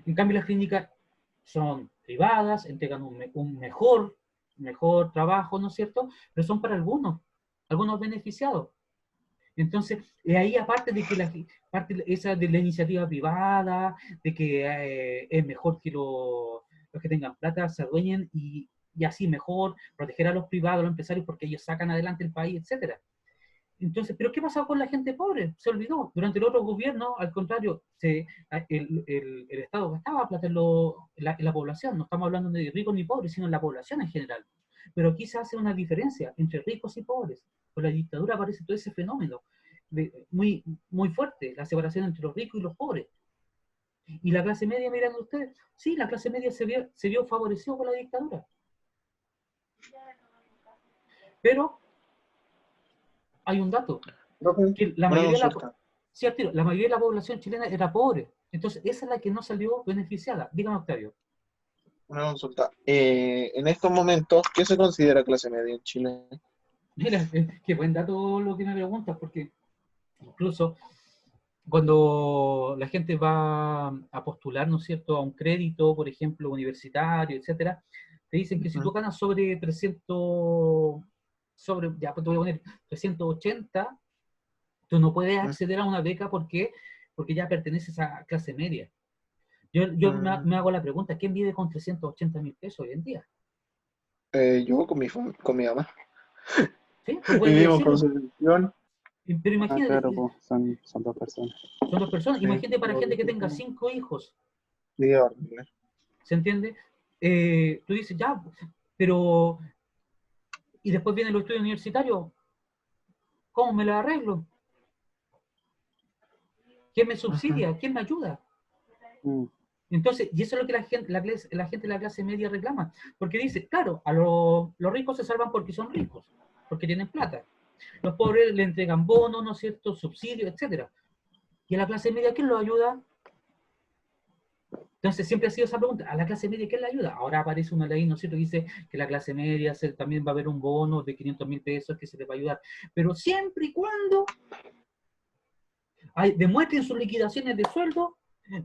En cambio, las clínicas son privadas, entregan un mejor trabajo, ¿no es cierto? Pero son para algunos beneficiados. Entonces, ahí aparte de que parte esa de la iniciativa privada, de que es mejor que los que tengan plata se adueñen y así mejor proteger a los privados, a los empresarios, porque ellos sacan adelante el país, etcétera. Entonces, ¿pero qué pasó con la gente pobre? Se olvidó. Durante el otro gobierno, al contrario, el Estado gastaba plata en la población. No estamos hablando de ricos ni pobres, sino en la población en general. Pero aquí se hace una diferencia entre ricos y pobres. Con la dictadura aparece todo ese fenómeno muy, muy fuerte, la separación entre los ricos y los pobres. Y la clase media, miran ustedes, sí, la clase media se vio favorecido por la dictadura. Pero hay un dato, Profe, que la una mayoría de consulta. sí, al tiro, la mayoría de la población chilena era pobre. Entonces, esa es la que no salió beneficiada. Dígame, Octavio. Una consulta. En estos momentos, ¿qué se considera clase media en Chile? Mira, qué buen dato lo que me preguntas, porque incluso cuando la gente va a postular, ¿no es cierto?, a un crédito, por ejemplo, universitario, etcétera, te dicen que si tú ganas sobre 300, ya pues te voy a poner 380, tú no puedes acceder a una beca porque ya perteneces a clase media. Yo me hago la pregunta, ¿quién vive con 380.000 pesos hoy en día? Yo con mi mamá. ¿Sí? Tú puedes Vivimos con decirlo. subvención. Pero Ah, imagínate, claro, pues, son dos personas. son dos personas. Sí, Imagínate para gente que tenga sí, 5 hijos. horrible. ¿Se entiende? Tú dices, ya, pero... Y después vienen los estudios universitarios. ¿Cómo me lo arreglo? ¿Quién me subsidia? ¿Quién me ayuda? Mm. Entonces, y eso es lo que la gente de la clase media reclama. Porque dice, claro, a los ricos se salvan porque son ricos, porque tienen plata. Los pobres le entregan bonos, ¿no es cierto?, subsidios, etcétera. ¿Y a la clase media quién lo ayuda? Entonces siempre ha sido esa pregunta, ¿a la clase media quién la ayuda? Ahora aparece una ley, ¿no es cierto?, que dice que la clase media también va a haber un bono de 500.000 pesos que se le va a ayudar. Pero siempre y cuando demuestren sus liquidaciones de sueldo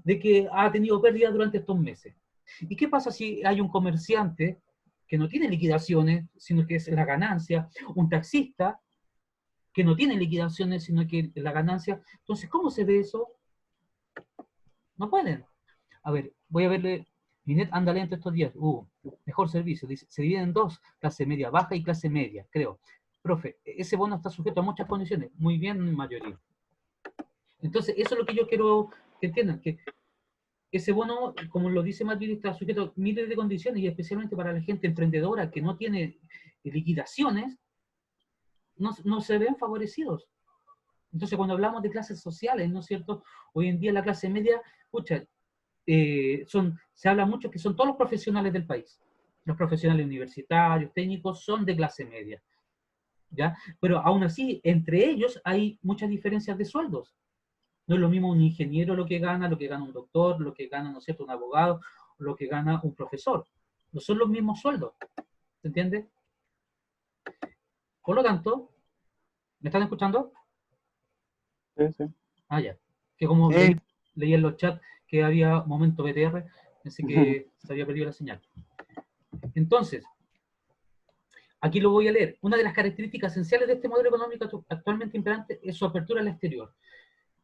de que ha tenido pérdidas durante estos meses. ¿Y qué pasa si hay un comerciante que no tiene liquidaciones, sino que es la ganancia, un taxista que no tiene liquidaciones, sino que la ganancia? Entonces, ¿cómo se ve eso? No pueden. A ver, voy a verle. Minet anda lento estos días. Mejor servicio. Dice, se divide en dos, clase media baja y clase media, creo. Profe, ese bono está sujeto a muchas condiciones. Muy bien, mayoría. Entonces, eso es lo que yo quiero que entiendan, que ese bono, como lo dice Madrid, está sujeto a miles de condiciones y especialmente para la gente emprendedora que no tiene liquidaciones, no se ven favorecidos. Entonces, cuando hablamos de clases sociales, ¿no es cierto? Hoy en día la clase media, escucha, se habla mucho que son todos los profesionales del país. Los profesionales universitarios, técnicos, son de clase media. ¿Ya? Pero aún así, entre ellos hay muchas diferencias de sueldos. No es lo mismo un ingeniero lo que gana un doctor, lo que gana, ¿no es cierto?, un abogado, lo que gana un profesor. No son los mismos sueldos. ¿Se entiende? Por lo tanto, ¿Me están escuchando? Sí, sí. Ah, ya. Que como Sí. leí en los chats que había momento BTR, pensé que se había perdido la señal. Entonces, aquí lo voy a leer. Una de las características esenciales de este modelo económico actualmente imperante es su apertura al exterior.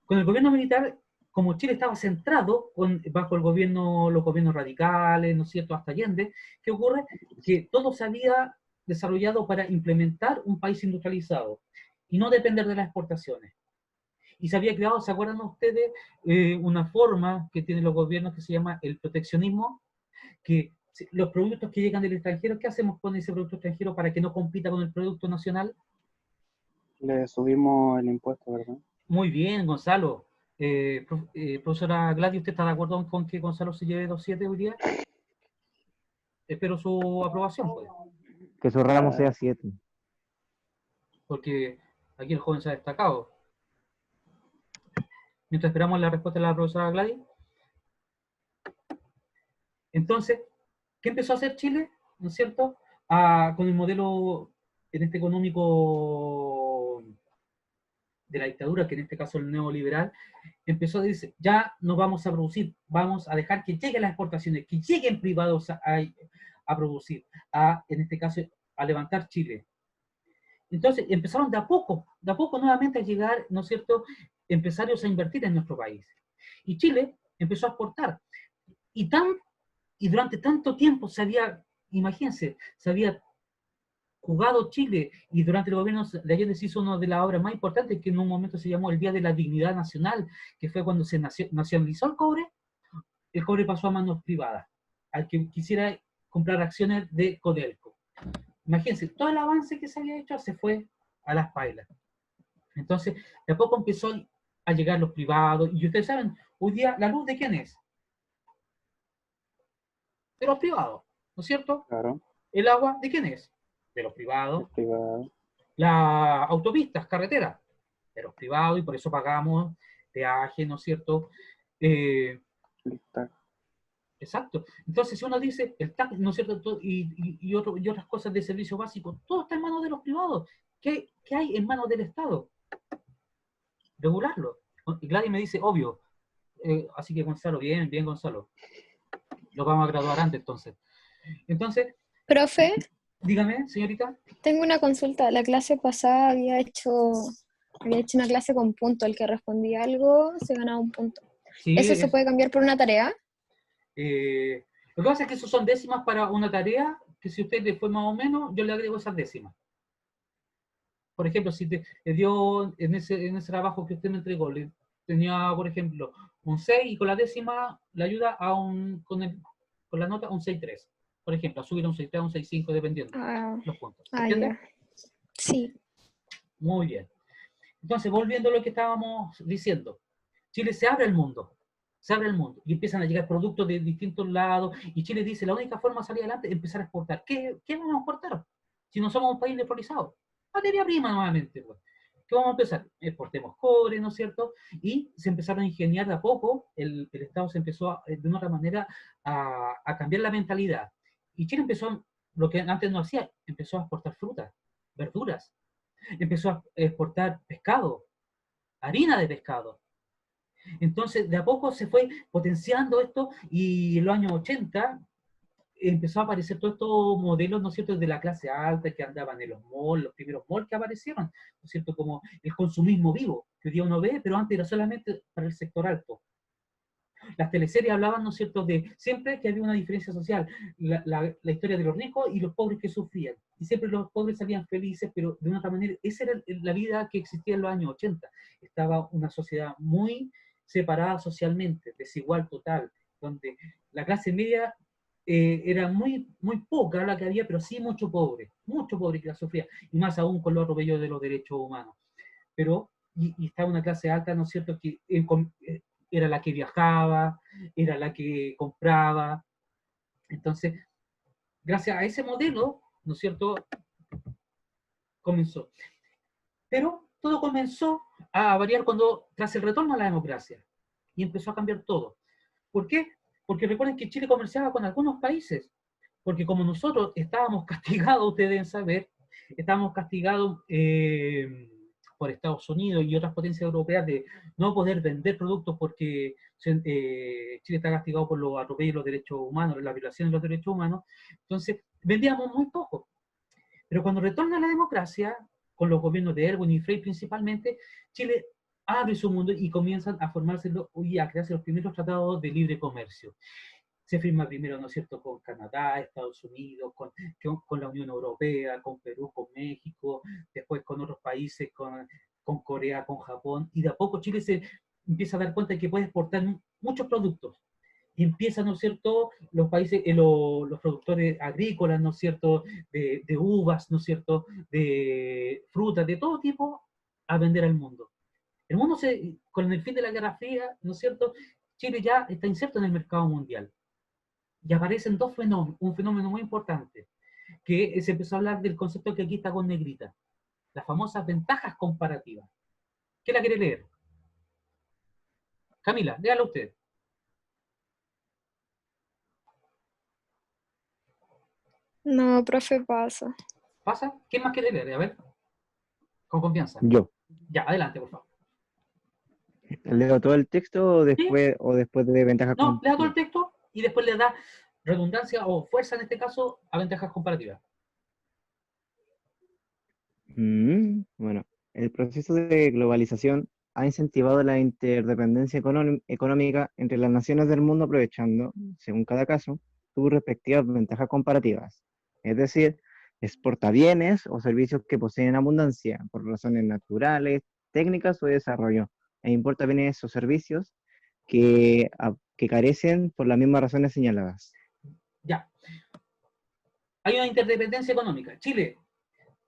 Con el gobierno militar, como Chile estaba centrado bajo los gobiernos radicales, ¿no es cierto?, hasta Allende, ¿qué ocurre? Que todo se había desarrollado para implementar un país industrializado y no depender de las exportaciones. Y se había creado, ¿se acuerdan ustedes? Una forma que tienen los gobiernos que se llama el proteccionismo, que los productos que llegan del extranjero, ¿qué hacemos con ese producto extranjero para que no compita con el producto nacional? Le subimos el impuesto, ¿verdad? Muy bien, Gonzalo. Profesora Gladys, ¿usted está de acuerdo con que Gonzalo se lleve 2.7 hoy día? Espero su aprobación, pues, Que su ramo sea 7. porque aquí el joven se ha destacado. Mientras esperamos la respuesta de la profesora Gladys. Entonces, ¿qué empezó a hacer Chile? ¿No es cierto? Con el modelo económico de la dictadura, que en este caso el neoliberal, empezó a decir, ya no vamos a producir, vamos a dejar que lleguen las exportaciones, que lleguen privados a producir, en este caso, a levantar Chile. Entonces, empezaron de a poco nuevamente a llegar, ¿no es cierto?, empresarios a invertir en nuestro país. Y Chile empezó a exportar. Y, y durante tanto tiempo imagínense, se había jugado Chile, y durante el gobierno de Allende se hizo una de las obras más importantes, que en un momento se llamó el Día de la Dignidad Nacional, que fue cuando se nacionalizó el cobre pasó a manos privadas, al que quisiera comprar acciones de Codelco. Imagínense, todo el avance que se había hecho se fue a las pailas. Entonces, de a poco empezó a llegar los privados, y ustedes saben, hoy día, ¿la luz de quién es? De los privados, ¿no es cierto? Claro, ¿El agua de quién es? De los privados. es privado. Las autopistas, carreteras, de los privados, y por eso pagamos peaje, ¿no es cierto? Lista. Exacto. Entonces, si uno dice el TAC, ¿no es cierto? Y otras cosas de servicio básico, todo está en manos de los privados. ¿Qué hay en manos del Estado? Regularlo. Y Gladys me dice, obvio. Así que Gonzalo, bien, Gonzalo. Lo vamos a graduar antes, entonces. Entonces, Profe, dígame, señorita. tengo una consulta. La clase pasada había hecho una clase con punto. El que respondía algo se ganaba un punto. Sí, ¿Eso se puede cambiar por una tarea? Lo que pasa es que eso son décimas para una tarea, que si usted le fue más o menos, yo le agrego esas décimas. Por ejemplo, si le dio en ese trabajo que usted me entregó, le tenía, por ejemplo, un 6, y con la décima le ayuda con la nota un 6.3. Por ejemplo, a subir a un 6.3, a un 6.5, dependiendo los puntos. ¿Entiende? Ya. Sí. Muy bien. Entonces, volviendo a lo que estábamos diciendo, Chile se abre al mundo. Se abre el mundo y empiezan a llegar productos de distintos lados, y Chile dice, la única forma de salir adelante es empezar a exportar. ¿Qué vamos a exportar? Si no somos un país desfloralizado. Materia prima nuevamente. Pues. ¿Qué vamos a empezar? Exportemos cobre, ¿no es cierto? Y se empezaron a ingeniar de a poco, el Estado se empezó de una otra manera a cambiar la mentalidad. Y Chile empezó, lo que antes no hacía, empezó a exportar frutas, verduras, empezó a exportar pescado, harina de pescado. Entonces, de a poco se fue potenciando esto, y en los años 80 empezó a aparecer todos estos modelos, ¿no es cierto?, de la clase alta que andaban en los malls, los primeros malls que aparecieron, ¿no es cierto?, como el consumismo vivo, que hoy día uno ve, pero antes era solamente para el sector alto. Las teleseries hablaban, ¿no es cierto?, de siempre que había una diferencia social, la historia de los ricos y los pobres que sufrían, y siempre los pobres salían felices, pero de una otra manera. Esa era la vida que existía en los años 80. Estaba una sociedad muy separada socialmente, desigual total, donde la clase media era muy poca la que había, pero sí mucho pobre que la sufría, y más aún con lo otro bello de los derechos humanos. Pero, y estaba una clase alta, ¿no es cierto?, que era la que viajaba, era la que compraba. Entonces, gracias a ese modelo, ¿no es cierto?, comenzó. Pero todo comenzó a variar tras el retorno a la democracia, y empezó a cambiar todo. ¿Por qué? Porque recuerden que Chile comerciaba con algunos países, porque como nosotros estábamos castigados, ustedes deben saber, estábamos castigados por Estados Unidos y otras potencias europeas de no poder vender productos porque Chile está castigado por los atropellos de los derechos humanos, la violación de los derechos humanos. Entonces, vendíamos muy poco. Pero cuando retorna la democracia, con los gobiernos de Erwin y Frey principalmente, Chile abre su mundo y comienzan a formarse y a crearse los primeros tratados de libre comercio. Se firma primero, ¿no es cierto?, con Canadá, Estados Unidos, con la Unión Europea, con Perú, con México, después con otros países, con Corea, con Japón, y de a poco Chile se empieza a dar cuenta de que puede exportar muchos productos. Y empiezan, ¿no es cierto?, los países, los productores agrícolas, ¿no es cierto?, de uvas, ¿no es cierto?, de frutas, de todo tipo, a vender al mundo. El mundo, con el fin de la Guerra Fría, ¿no es cierto?, Chile ya está inserto en el mercado mundial. Y aparecen dos fenómenos, un fenómeno muy importante, que se empezó a hablar del concepto que aquí está con negrita, las famosas ventajas comparativas. ¿Quién la quiere leer? Camila, léala usted. No, profe, pasa. ¿Pasa? ¿Quién más quiere leer? A ver, con confianza. Yo. Ya, adelante, por favor. ¿Leo todo el texto ¿Sí? o después de ventajas No, lea todo el comparativas? texto y después le da redundancia o fuerza, en este caso, a ventajas comparativas. Bueno, el proceso de globalización ha incentivado la interdependencia económica entre las naciones del mundo aprovechando, según cada caso, sus respectivas ventajas comparativas. Es decir, exporta bienes o servicios que poseen abundancia por razones naturales, técnicas o de desarrollo, e importa bienes o servicios que carecen por las mismas razones señaladas. Ya. Hay una interdependencia económica. Chile,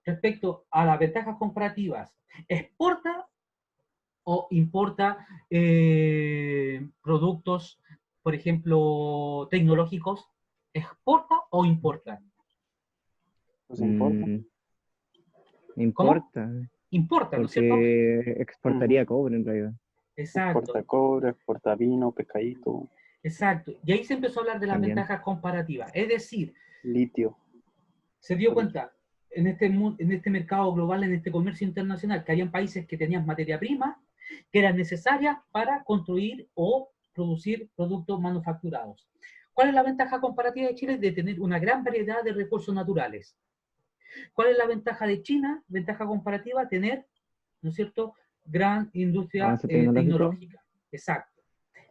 respecto a las ventajas comparativas, ¿exporta o importa productos, por ejemplo, tecnológicos? ¿Exporta o importa? Pues importa. Importa, Importa, ¿no es cierto? porque exportaría cobre en realidad. Exacto, Exporta cobre, exporta vino, pescadito, exacto. Y ahí se empezó a hablar de las También. ventajas comparativas. Es decir, litio. se dio cuenta en este mercado global, en este comercio internacional, que habían países que tenían materia prima que eran necesarias para construir o producir productos manufacturados. ¿Cuál es la ventaja comparativa de Chile? De tener una gran variedad de recursos naturales. ¿Cuál es la ventaja de China? Ventaja comparativa, tener, ¿no es cierto?, gran industria Avance tecnológico. tecnológica. Exacto.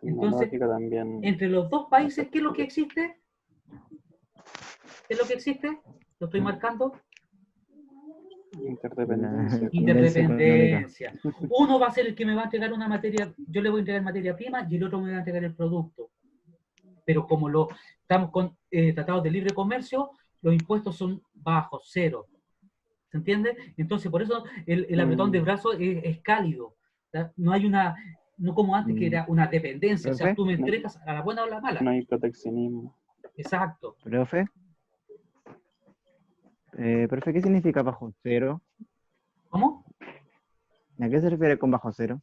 Entonces, Tecnológica también. entre los dos países, ¿qué es lo que existe? ¿Qué es lo que existe? Lo estoy marcando. Interdependencia. Interdependencia. Uno va a ser el que me va a entregar una materia, yo le voy a entregar materia prima y el otro me va a entregar el producto. Pero como estamos con tratados de libre comercio, los impuestos son bajos, cero. ¿Se entiende? Entonces, por eso el apretón de brazos es cálido. ¿Ya? No hay no como antes que era una dependencia, o sea, ¿Profe? tú me entregas a la buena o a la mala. No hay proteccionismo. Exacto. ¿Profe? ¿Profe, qué significa bajo cero? ¿Cómo? ¿A qué se refiere con bajo cero?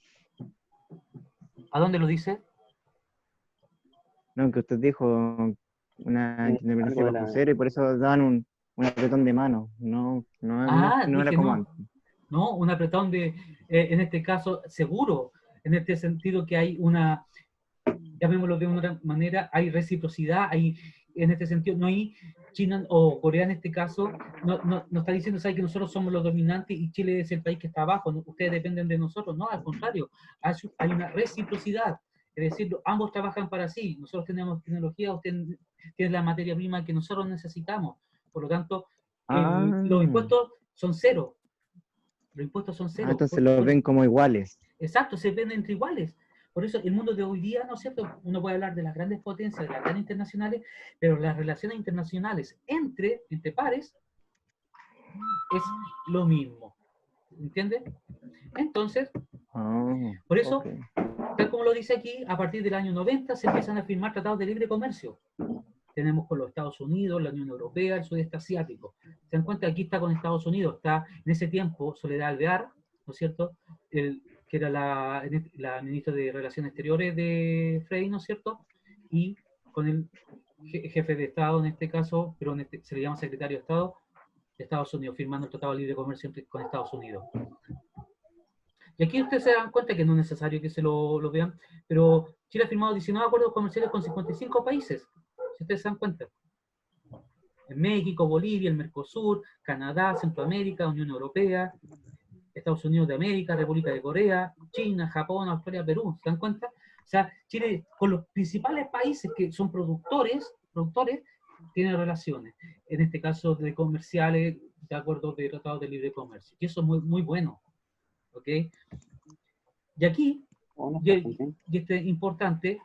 ¿A dónde lo dice? No, que usted dijo una interdependencia algo de bajo la- cero y por eso daban un apretón de mano. No era dije como no. antes. ¿No? Un apretón en este caso, seguro, en este sentido que hay llamémoslo de una manera, hay reciprocidad, en este sentido, no hay China o Corea en este caso, no está diciendo, ¿sabes?, que nosotros somos los dominantes y Chile es el país que está abajo, ustedes dependen de nosotros, no, al contrario, hay una reciprocidad, es decir, ambos trabajan para sí, nosotros tenemos tecnología, ustedes tienen la materia prima que nosotros necesitamos, por lo tanto, los impuestos son cero. Los impuestos son cero. Entonces los ven como iguales. Exacto, se ven entre iguales. Por eso el mundo de hoy día, ¿no es cierto? Uno puede hablar de las grandes potencias, de las grandes internacionales, pero las relaciones internacionales entre pares es lo mismo. ¿Entiendes? Entonces, por eso, Ok. tal como lo dice aquí, a partir del año 90 se empiezan a firmar tratados de libre comercio. Tenemos con los Estados Unidos, la Unión Europea, el sudeste asiático. Se dan cuenta que aquí está con Estados Unidos, está en ese tiempo Soledad Alvear, ¿no es cierto?, que era la ministra de Relaciones Exteriores de Frei, ¿no es cierto?, y con el jefe de Estado en este caso, pero se le llama secretario de Estado de Estados Unidos, firmando el Tratado de Libre Comercio con Estados Unidos. Y aquí ustedes se dan cuenta que no es necesario que se lo vean, pero Chile ha firmado 19 acuerdos comerciales con 55 países, si ustedes se dan cuenta. En México, Bolivia, el Mercosur, Canadá, Centroamérica, Unión Europea, Estados Unidos de América, República de Corea, China, Japón, Australia, Perú, ¿se dan cuenta? O sea, Chile con los principales países que son productores, tiene relaciones, en este caso de comerciales, de acuerdos de tratados de libre comercio. Y eso es muy, muy bueno, ¿ok? Y aquí, Bueno, y este es importante,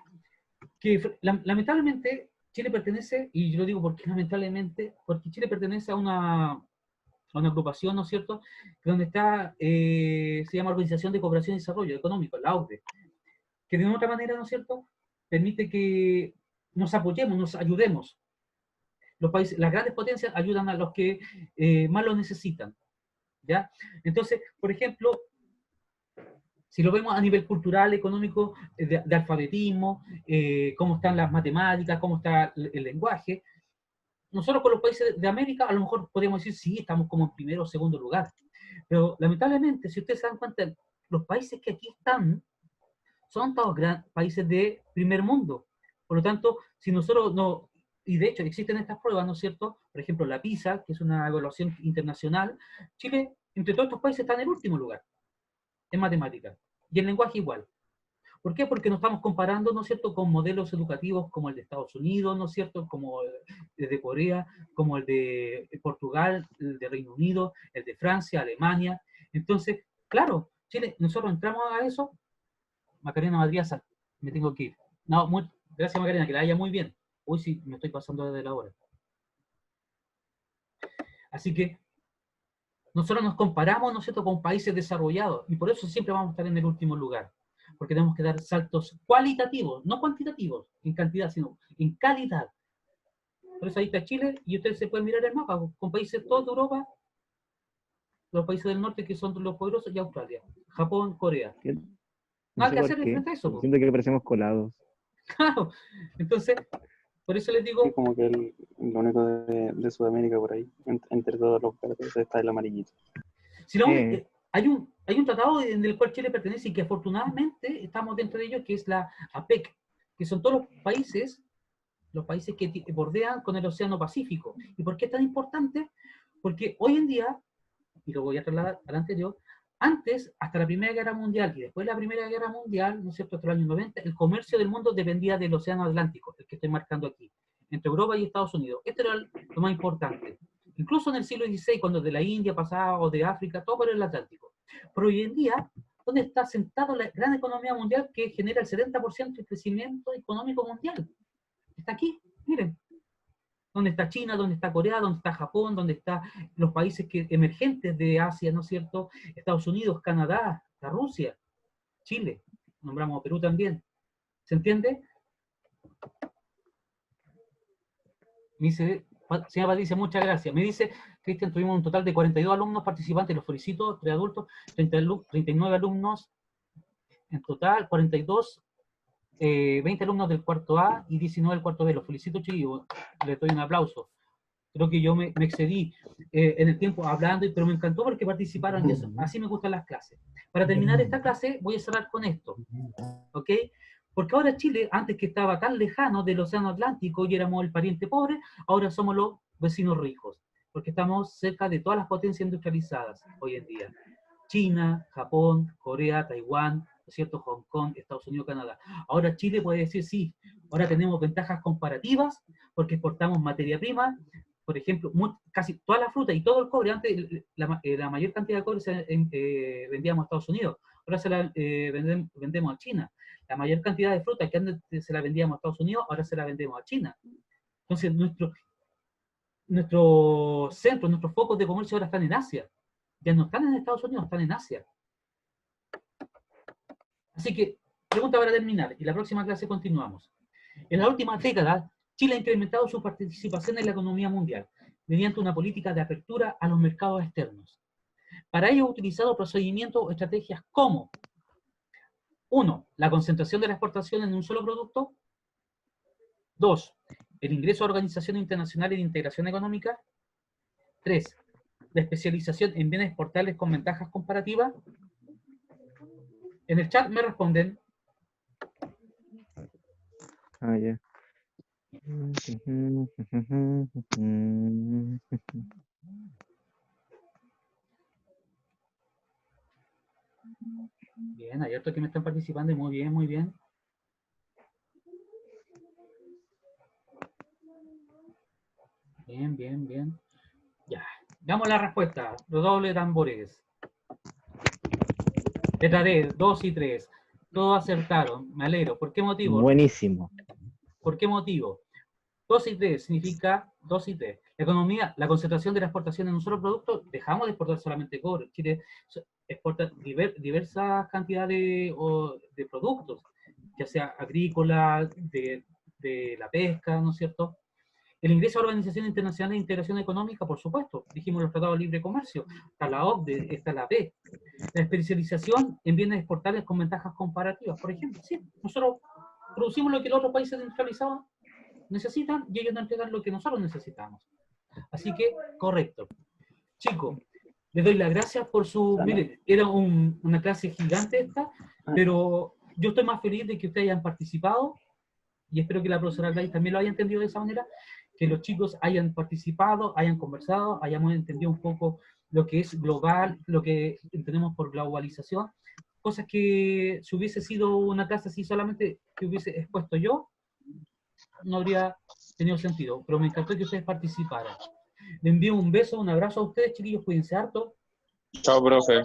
que lamentablemente Chile pertenece, y yo lo digo porque lamentablemente, porque Chile pertenece a una agrupación, ¿no es cierto?, donde está, se llama Organización de Cooperación y Desarrollo Económico, la OCDE, que de otra manera, ¿no es cierto?, permite que nos apoyemos, nos ayudemos. Los países, las grandes potencias ayudan a los que más lo necesitan, ¿ya? Entonces, por ejemplo, si lo vemos a nivel cultural, económico, de alfabetismo, cómo están las matemáticas, cómo está el lenguaje, nosotros con los países de América a lo mejor podríamos decir, sí, estamos como en primero o segundo lugar. Pero lamentablemente, si ustedes se dan cuenta, los países que aquí están son todos países de primer mundo. Por lo tanto, si nosotros no, y de hecho existen estas pruebas, ¿no es cierto? Por ejemplo, la PISA, que es una evaluación internacional, Chile, entre todos estos países, está en el último lugar en matemáticas. Y en lenguaje igual. ¿Por qué? Porque nos estamos comparando, ¿no es cierto?, con modelos educativos como el de Estados Unidos, ¿no es cierto?, como el de Corea, como el de Portugal, el de Reino Unido, el de Francia, Alemania. Entonces, claro, Chile, nosotros entramos a eso. Macarena Madriaza, me tengo que ir. No, gracias Macarena, que la haya muy bien. Uy, sí, me estoy pasando desde la hora. Así que nosotros nos comparamos, ¿no es cierto?, con países desarrollados y por eso siempre vamos a estar en el último lugar. Porque tenemos que dar saltos cualitativos, no cuantitativos, en cantidad, sino en calidad. Por eso ahí está Chile, y ustedes se pueden mirar el mapa, con países todos de Europa, los países del norte que son los poderosos, y Australia, Japón, Corea. No Nada sé que por hacer qué, frente a eso. siento que parecemos colados. Claro, entonces, por eso les digo... Sí, como que lo único de Sudamérica por ahí, entre todos los verdes, está el amarillito. Si no, hay un tratado en el cual Chile pertenece y que afortunadamente estamos dentro de ellos, que es la APEC, que son todos los países que bordean con el Océano Pacífico. ¿Y por qué es tan importante? Porque hoy en día, y lo voy a trasladar al anterior, antes, hasta la Primera Guerra Mundial y después de la Primera Guerra Mundial, ¿no es cierto?, hasta el año 90, el comercio del mundo dependía del Océano Atlántico, el que estoy marcando aquí, entre Europa y Estados Unidos. Esto era lo más importante. Incluso en el siglo XVI, cuando de la India pasaba o de África, todo por el Atlántico. Pero hoy en día, ¿dónde está sentado la gran economía mundial que genera el 70% del crecimiento económico mundial? Está aquí, miren. ¿Dónde está China? ¿Dónde está Corea? ¿Dónde está Japón? ¿Dónde están los países emergentes de Asia, ¿no es cierto? Estados Unidos, Canadá, la Rusia, Chile, nombramos a Perú también. ¿Se entiende? Me dice, señora Patricia, muchas gracias. Me dice, Cristian, tuvimos un total de 42 alumnos participantes, los felicito, 3 adultos, 39 alumnos en total, 42, 20 alumnos del cuarto A y 19 del cuarto B. Los felicito, chicos, les doy un aplauso. Creo que yo me excedí en el tiempo hablando, pero me encantó porque participaron y eso. Así me gustan las clases. Para terminar esta clase, voy a cerrar con esto. ¿Ok? Porque ahora Chile, antes que estaba tan lejano del Océano Atlántico y éramos el pariente pobre, ahora somos los vecinos ricos. Porque estamos cerca de todas las potencias industrializadas hoy en día. China, Japón, Corea, Taiwán, ¿no es cierto?, Hong Kong, Estados Unidos, Canadá. Ahora Chile puede decir sí, ahora tenemos ventajas comparativas porque exportamos materia prima, por ejemplo, casi toda la fruta y todo el cobre, antes la mayor cantidad de cobre se vendíamos a Estados Unidos, ahora se la vendemos a China. La mayor cantidad de fruta que antes se la vendíamos a Estados Unidos, ahora se la vendemos a China. Entonces nuestro centro, nuestros focos de comercio ahora están en Asia. Ya no están en Estados Unidos, están en Asia. Así que, pregunta para terminar, y la próxima clase continuamos. En la última década, Chile ha incrementado su participación en la economía mundial, mediante una política de apertura a los mercados externos. Para ello ha utilizado procedimientos o estrategias como: 1. La concentración de la exportación en un solo producto. 2. El ingreso a organizaciones internacionales de integración económica. 3. La especialización en bienes exportables con ventajas comparativas. En el chat me responden. Ah, ya. Bien, hay otros que me están participando y muy bien, muy bien. Bien, bien, bien. Ya, damos la respuesta. Redoble de tambores. Letra D, 2 y 3. Todos acertaron. Me alegro. ¿Por qué motivo? Buenísimo. ¿Por qué motivo? 2 y 3 significa 2 y 3. La economía, la concentración de la exportación en un solo producto, dejamos de exportar solamente cobre. Chile exporta diversas cantidades de productos, ya sea agrícola, de la pesca, ¿no es cierto? El ingreso a la Organización Internacional de Integración Económica, por supuesto. Dijimos los tratados de libre comercio. Está la OCDE, está la AP. La especialización en bienes exportables con ventajas comparativas. Por ejemplo, sí, nosotros producimos lo que los otros países industrializados necesitan y ellos nos entregan lo que nosotros necesitamos. Así que, correcto. Chicos, les doy las gracias por su... Miren, era una clase gigante esta, pero yo estoy más feliz de que ustedes hayan participado y espero que la profesora Gladys también lo haya entendido de esa manera, que los chicos hayan participado, hayan conversado, hayamos entendido un poco lo que es global, lo que entendemos por globalización, cosas que si hubiese sido una clase así solamente que hubiese expuesto yo, no habría tenido sentido, pero me encantó que ustedes participaran. Les envío un beso, un abrazo a ustedes, chiquillos, cuídense harto. Chao, profe.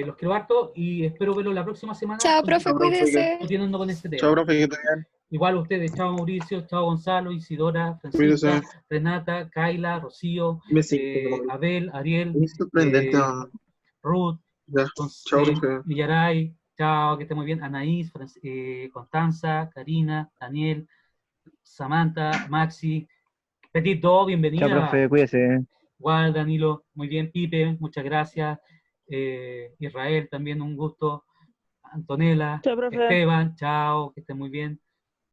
Los quiero harto y espero verlos la próxima semana. Chao, profe, cuídese. Continuando con este tema. Chao, profe, que esté bien. Igual ustedes, chao Mauricio, chao Gonzalo, Isidora, Francisca, Cuídese. Renata, Kaila, Rocío, Abel, Ariel, Es sorprendente. Ruth, Ya. Chao, profe. Villaray, chao, que esté muy bien, Anaís, Constanza, Karina, Daniel, Samantha, Maxi, Petit Do, Chao, bienvenida. profe, cuídese. Igual, Danilo, muy bien, Pipe, muchas gracias. Israel, también un gusto. Antonella, Chao, profe. Esteban, chao, que estén muy bien.